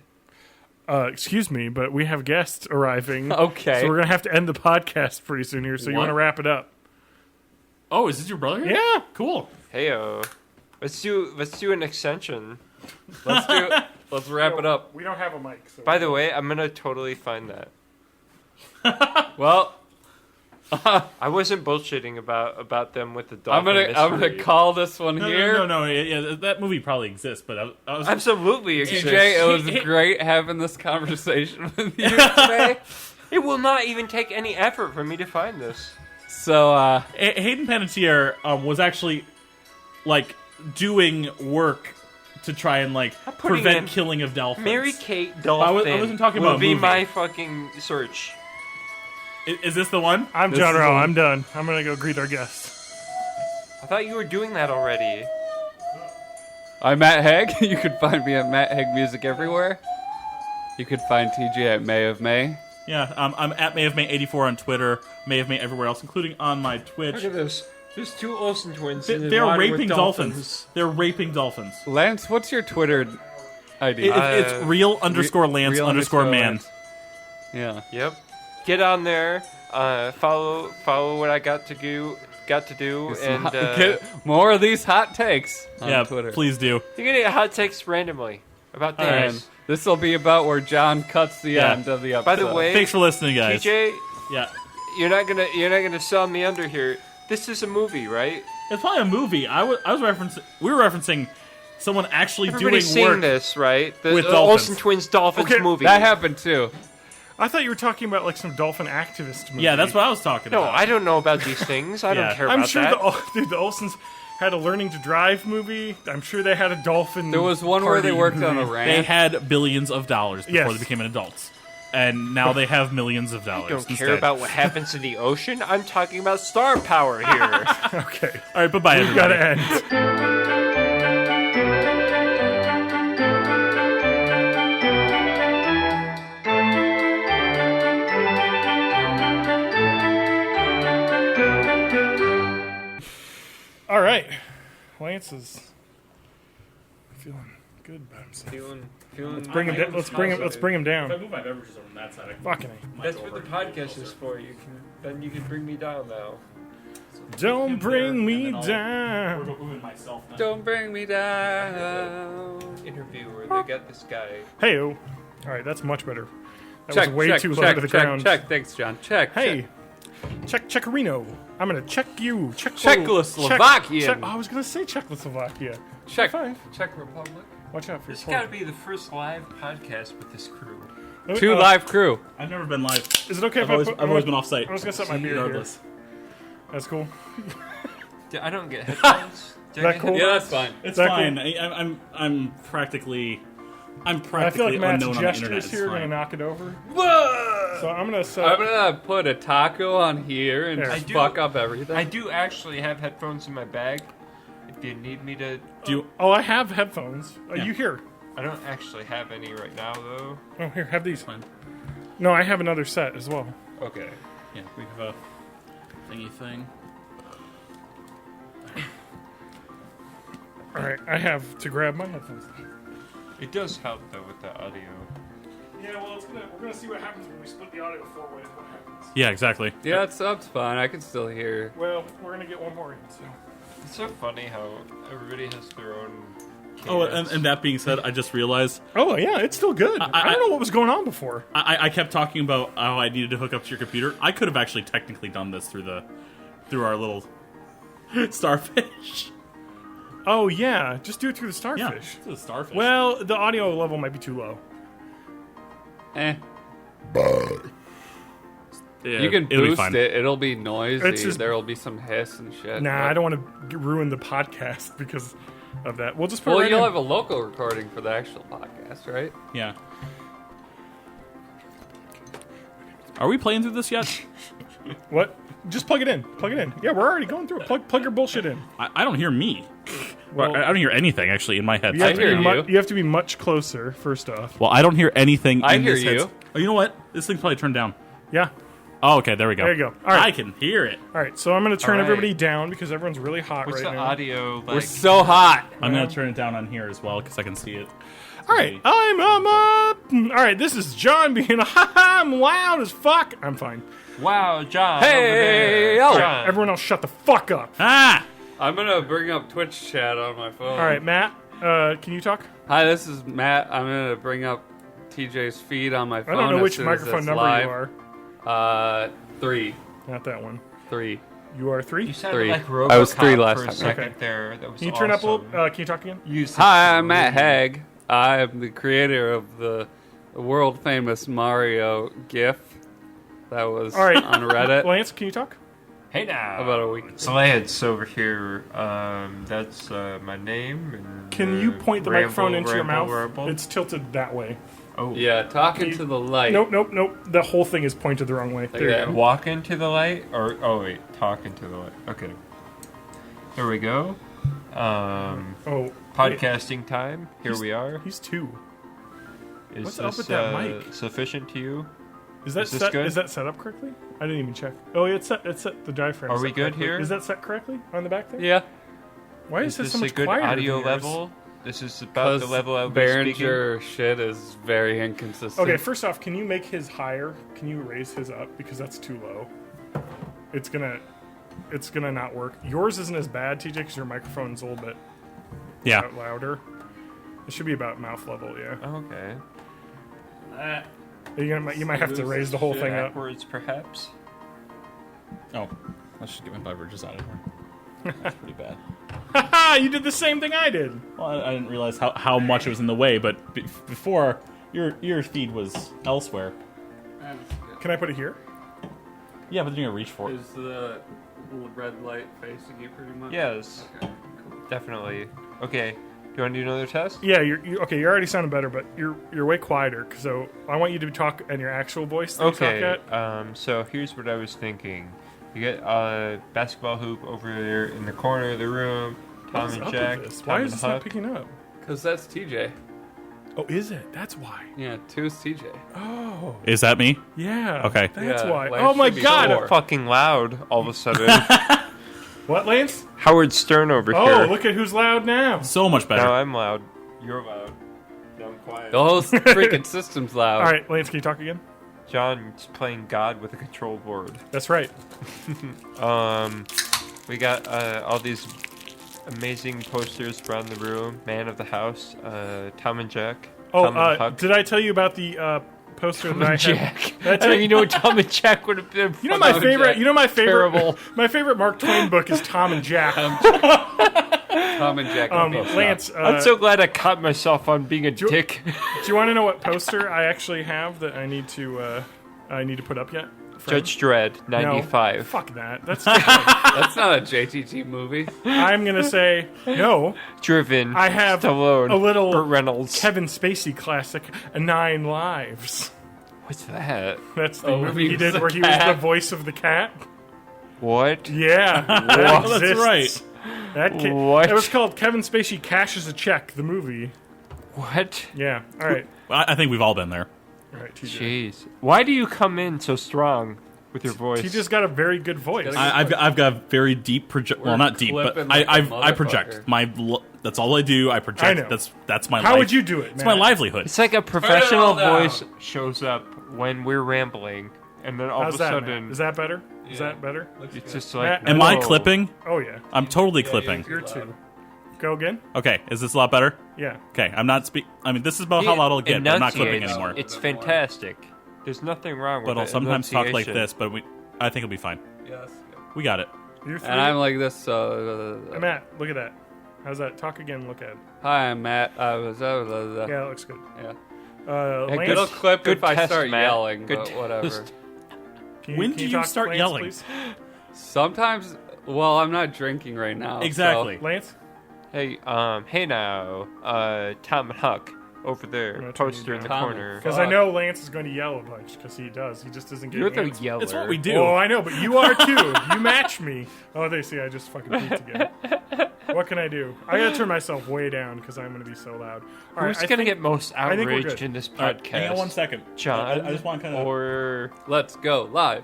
Excuse me, but we have guests arriving. Okay. So we're gonna have to end the podcast pretty soon here. So you What? want to wrap it up? Oh, is this your brother? here? Yeah. Cool. Heyo. Let's do an extension. Let's wrap it up. We don't have a mic. So. By the way, I'm gonna totally find that. Well, I wasn't bullshitting about them with the I'm dolphin gonna mystery. call this one No, here. no. Yeah, that movie probably exists, but I was Absolutely exists. TJ, it was great having this conversation with you today. It will not even take any effort for me to find this. So, Hayden Panettiere was actually like doing work to try and like putting in prevent killing of dolphins. Mary Kate Dolphin. I wasn't talking will about a be movie. my fucking search. Is this the one? I'm This John is Rowe. a- I'm done. I'm gonna go greet our guests. I thought you were doing that already. I'm Matt Haig. You can find me at Matt Haig Music everywhere. You can find TJ at May of May. Yeah, I'm at May of May 84 on Twitter, May of May everywhere else, including on my Twitch. Look at this. There's two Olsen twins. They're raping dolphins. They're raping dolphins. Lance, what's your Twitter ID? It's real underscore Lance Real underscore man. Lance. Yeah. Yep. Get on there. Follow what I got to do, and Get more of these hot takes on Yeah, Twitter. please do. you're gonna get hot takes randomly about things. And this will be about where John cuts the Yeah. end of the episode. By the way, Thanks for listening, guys. TJ, Yeah, you're not gonna sell me under here. This is a movie, right? it's probably a movie. I was referencing. We were referencing someone actually Everybody's doing seen work. this, right? The with Olsen dolphins. twins dolphins Okay, movie. that happened too. I thought you were talking about like some dolphin activist movie. Yeah, that's what I was talking No, about. I don't know about these things. I Yeah. don't care I'm about sure that. the Olsens had a Learning to Drive movie. I'm sure they had a dolphin. There was one where they party worked on a movie. ranch. They had billions of dollars before Yes. they became adults. And now they have millions of dollars. Don't instead. care about what happens in the ocean. I'm talking about star power here. Okay. All right, bye-bye, We've everybody. got to end. All right. Lance is feeling good about himself. feeling Bring him down. Let's bring him If I down. move my beverages over on that side, I can Fucking A. That's what the podcast is for. Then you can bring me down now. Don't bring me and then down. I'll move myself now. Don't bring me down. Interviewer, they got this guy. Hey-o. All right, that's much better. That Check, was way check, too low check, to the check, ground. check. Thanks, John. Check. Hey, Checkarino. I'm gonna check you. Czechoslovakian. Check, I was gonna say Czechoslovakia. Check. Fine. Czech Republic. Watch out for This your got to be the first live podcast with this crew. Two live crew. I've never been live. Is it okay I've if always, I've always been off site. I was gonna set my beer here. Regardless. That's cool. I don't get headphones. Do I That get cool? Yeah, that's fine. It's That fine. I'm practically I feel like Matt's unknown on the internet. gestures It's here are gonna fine. knock it over. So I'm gonna set. I'm gonna put a taco on here and There. just I do- fuck up everything. I do actually have headphones in my bag. If you need me to... Do you, Oh, I have headphones. Yeah. You here? I don't actually have any right now, though. Oh, here, have these. fine. No, I have another set as well. Okay. Yeah, we have a thingy thing. All right, I have to grab my headphones. It does help, though, with the audio. Yeah, well, we're gonna see what happens when we split the audio 4 ways. What happens? Yeah, exactly. Yeah, it sounds fine. I can still hear. Well, we're gonna get one more in. So. It's so funny how everybody has their own... Oh, cadence. and that being said, I just realized Oh yeah, it's still good. I don't know what was going on before. I kept talking about how I needed to hook up to your computer. I could have actually technically done this through our little starfish. Oh yeah, just do it through the Yeah, starfish. it's a starfish. Well, the audio level might be too low. Eh. yeah, You can it'll be boost fine. it. It'll be noisy. It's just- There'll be some hiss and shit. Nah, but- I don't want to ruin the podcast because of that. We'll just put it Well, right you'll in. have a local recording for the actual podcast, right? Yeah. Are we playing through this yet? What? Just plug it in. Plug it in. Yeah, we're already going through it. Plug your bullshit in. I don't hear me. Well, I don't hear anything actually in my headset. You have, to hear be you. you have to be much closer. First off. Well, I don't hear anything. I in hear this you. headset. Oh, you know what? This thing's probably turned down. Yeah. Oh, okay. There we go. There you go. All right. I can hear it. All right. So I'm going to turn All right. everybody down because everyone's really hot What's right the now. audio like? We're so hot. I'm gonna turn it down on here as well because I can see it. All right. All right. This is John being I'm loud as fuck. I'm fine. Wow, John. Hey, over there. yo. John. Everyone else, shut the fuck up. Ah! I'm gonna bring up Twitch chat on my phone. All right, Matt. Can you talk? Hi, this is Matt. I'm gonna bring up TJ's feed on my I phone. don't know as which soon as microphone it's number live. you are. 3. Not that one. 3. You are 3. You sounded 3. like RoboCop I was 3 last for a time. second Okay. there. That was Can you awesome. turn up a little? Can you talk again? You said Hi, I'm Matt Haig. I am the creator of the world famous Mario GIF that was All right. on Reddit Lance, can you talk? Hey now. about a week. It's Lantz over here. That's my name. And, Can you point the ramble, microphone into your mouth? ramble? It's tilted that way. Oh. Yeah, talking to the light. Nope. The whole thing is pointed the wrong way. There you that. go. Walk into the light, or wait, talk into the light. Okay. There we go. Oh, Podcasting time. Here we are. He's 2. Is what's this up with that mic? sufficient to you? Is that Is this set? good? Is that set up correctly? I didn't even check. Oh, yeah, it's set. It's set. The diaphragm. Are is we set good correctly. here? Is that set correctly on the back there? Yeah, Why Is is this this so a much good quieter audio than yours? level? This is about the because level I'll be speaking. Behringer shit is very inconsistent. Okay, first off, can you make his higher? Can you raise his up because that's too low? It's gonna not work. Yours isn't as bad, TJ, because your microphone's a little bit Yeah. louder. It should be about mouth level, yeah. Okay. You might have to raise the whole thing up. Backwards, perhaps. Oh, let's just get my beverages out of here. That's pretty bad. Haha! You did the same thing I did. Well, I didn't realize how much it was in the way, but before your feed was elsewhere. Can I put it here? Yeah, but then you're gonna reach for it. Is the red light facing you pretty much? Yes. Okay. definitely. Okay, do you want to do another test? Yeah, you're okay. You're already sounding better, but you're way quieter. So I want you to talk in your actual voice. That Okay, you talk at. so here's what I was thinking. You get a basketball hoop over there in the corner of the room. Tom What's and up Jack. with this? Tom Why and is this not Huck. picking up? Because that's TJ. Oh, is it? That's why. Yeah, 2's TJ. Oh, Is that me? yeah. Okay. That's Yeah, why. Lance Oh my should be God. four. Fucking loud all of a sudden. What, Lance? Howard Stern over Oh, here. look at who's loud now. So much better. Now I'm loud. You're loud. Now I'm quiet. The whole freaking system's loud. All right, Lance, can you talk again? John's playing God with a control board. That's right. We got all these amazing posters around the room. Man of the House, Tom and Jack. Oh, Tom and Huck. did I tell you about the poster Tom that I and had? Jack. Did I I tell don't even know what Tom and Jack would have been. You know my Tom and favorite. Jack. You know my favorite. Terrible. My favorite Mark Twain book is Tom and Jack. Tom and Jack. Lance, I'm so glad I caught myself on being a dick. do you want to know what poster I actually have that I need to put up yet? Friend? Judge Dredd, No, 95. fuck that. That's. That's not a JTT movie. I'm gonna say no. Driven. I have Stallone. a little Burt Reynolds. Kevin Spacey classic, 9 Lives. What's that? That's the Oh, movie he he was did the where he was the cat? voice of the cat. What? Yeah, that That's exists. right. That What? It was called Kevin Spacey Cashes a Check, the movie. What? Yeah. All right. I think we've all been there. All right. TJ. Jeez. Why do you come in so strong with your voice? He just got a very good voice. I've got very deep project. Well, not deep, but clipping like a I project. motherfucker. That's all I do. I project. I know. That's my. How life. would you do it, It's Matt? my livelihood. It's like a professional all down. voice shows up when we're rambling, and then all How's of a that, sudden, Matt? Is that better? Is that better? it's just like, Matt, Am I whoa. clipping? Oh yeah. I'm totally clipping. You're 2. Go again. Okay, is this a lot better? Yeah. Okay, I'm not I mean, this is about how loud I'll get, but I'm not clipping Enunciates. anymore. It's fantastic. There's nothing wrong with But I'll it. sometimes talk like Enunciation. this. But I think it'll be fine. Yes. We got it. You're 3. And I'm like this, so... Hey, Matt, look at that. How's that? Talk again. Look at it. Hi, I'm Matt. I was... Yeah, it looks good. Yeah. Hey, Lance, It'll clip good if I test, start Matt. yelling, Good but test. whatever. When do you talk, start Lance, yelling? please? Sometimes... Well, I'm not drinking right now. Exactly. Lance? Hey, hey now, Tom and Huck over there, gonna turn poster you in the down. corner. Because I know Lance is going to yell a bunch, because he does. He just doesn't get You're the answers. yeller. It's what we do. Oh, I know, but you are too. You match me. Oh, they see I just fucking peeked again. What can I do? I gotta turn myself way down because I'm gonna be so loud. All Who's right, gonna get most think we're outraged good. in this All right, podcast? hang on 1 second. John, I just want to kind of. or Let's go live.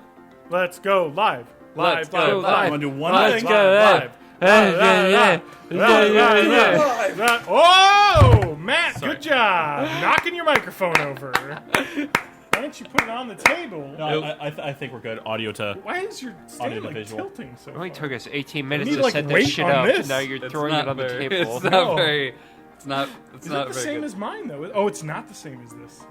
Let's go live. Let's Live, go live, live. live. I want to do one Live, thing. live, live. Oh, Matt, good job. Knocking your microphone over. Why don't you put it on the table? No, I think we're good. Audio to. Why is your stand Audio to like visual. tilting so it only far? took us 18 minutes need, to like, set weight that shit on up. this. Now you're It's throwing not it on the very, table. It's not No. very... It's not Is not it the very same good. as mine, though? Oh, it's not the same as this.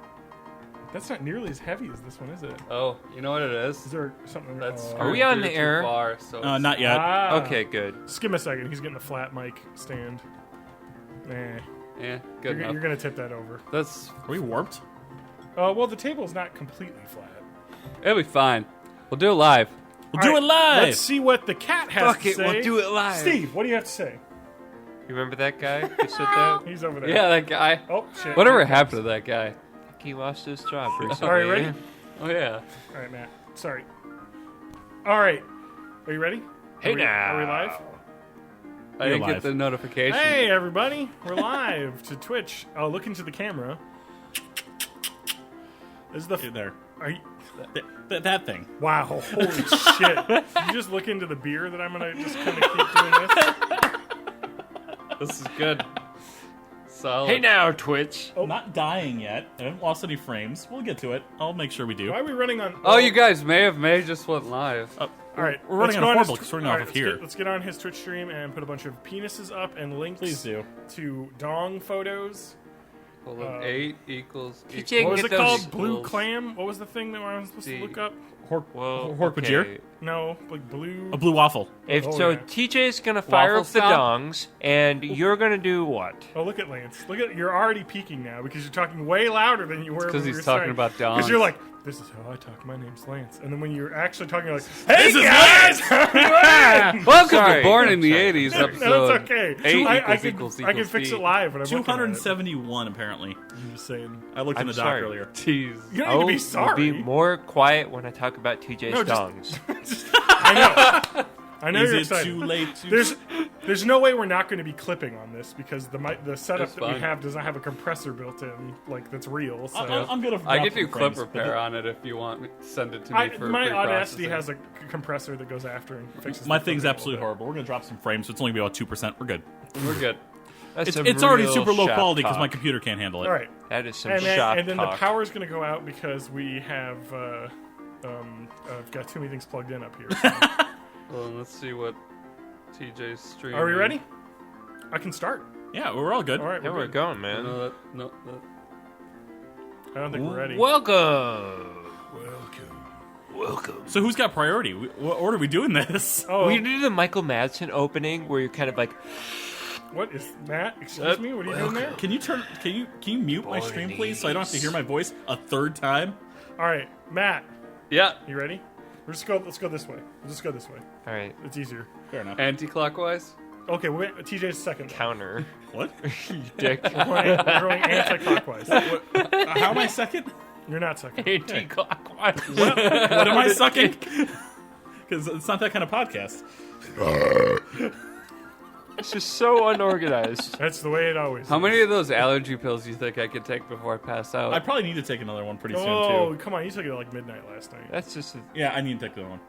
That's not nearly as heavy as this one, is it? Oh, you know what it Is is? there something? That's Are we on the too air? Far, so it's- Not yet. Okay, good. Just give him a second. He's getting a flat mic stand. Nah. Yeah, good enough. You're going to tip that over. That's... Are we warped? Well, the table's not completely flat. It'll be fine. We'll do it live. We'll do All it right, live. Let's see what the cat has Fuck to it, say. we'll do it live. Steve, what do you have to say? You remember that guy who said that? He's over there. Yeah, that guy. Oh, shit. Whatever happened to that guy? He lost his job recently. All right, ready? Oh, yeah. All right, Matt. Sorry. All right. Are you ready? Hey are we, now. Are we live? I You're didn't live. get the notification. Hey, everybody. We're live to Twitch. Oh, look into the camera. This is the... There. Are you... That thing. Wow, holy shit. You just look into the beer that I'm going to just kind of keep doing this? This is good. Solid. Hey now, Twitch. Not dying yet. I haven't lost any frames. We'll get to it. I'll make sure we do. Why are we running on... Oh, you guys may just went live. All right, We're running let's on go a his horrible, tw- starting all off right, of here. Let's get on his Twitch stream and put a bunch of penises up and links Please do. to dong photos Hold on. 8 equals. TJ, What was get it those called? Blue equals- clam? What was the thing that I was supposed to D. look up? Well, Hork-Bajir? okay. No, like blue. A blue waffle. If Oh, so, yeah. TJ's gonna fire Waffle up the stomp? dongs, and you're gonna do what? Oh, look at Lance. Look at you're already peaking now because you're talking way louder than you were. because when he's we were talking starting. about Because dongs. you're like, this is how I talk. My name's Lance. And then when you're actually talking, you're like, hey guys! Welcome Sorry. to Born in the Sorry. 80s No, episode. it's okay. 8 I equals can fix D. it live when I'm looking at it. 271, apparently. I'm just saying. I looked in I'm the doc sorry. earlier. Jeez. You don't need to be I'll sorry. be more quiet when I talk about TJ's No, just- dongs. I know Is you're it excited. too late to... There's no way we're not going to be clipping on this because the setup It's that we fine. have doesn't have a compressor built in, like that's real. So I'm gonna. I drop can do some clip frames, repair on it if you want me to send it to me for my pre-processing. Audacity has a compressor that goes after and fixes. My the thing's footage a absolutely little horrible. We're gonna drop some frames, so it's only gonna be about 2%. We're good. We're good. That's It's, some it's already real super low shop quality because talk. my computer can't handle it. bit. All right, That is some and then, shop and then the talk. power's going to go out because we have I've got too many things plugged in up here. So. Well, let's see what TJ's streaming. Are we ready? I can start. Yeah, we're all good. All right, Yeah, we're good. going, man. No, that. I don't think we're ready. Welcome. So who's got priority? What order are we doing this? Oh, We do the Michael Madsen opening where you're kind of like, what is Matt? Excuse me. What are you doing there? Can you mute my stream, please, so I don't have to hear my voice a third time? All right, Matt. Yeah. You ready? Let's go this way. We'll just go this way. all right, It's easier. Fair enough. Anti-clockwise. Okay, TJ's second. counter. What? You dick. We're going anti-clockwise. How am I second? You're not second. Anti-clockwise. What am I sucking? Because it's not that kind of podcast. It's just so unorganized. That's the way it always. How is. many of those allergy pills do you think I could take before I pass out? I probably need to take another one pretty soon Oh, too. come on! You took it at like midnight last night. That's just Yeah, I need to take another one.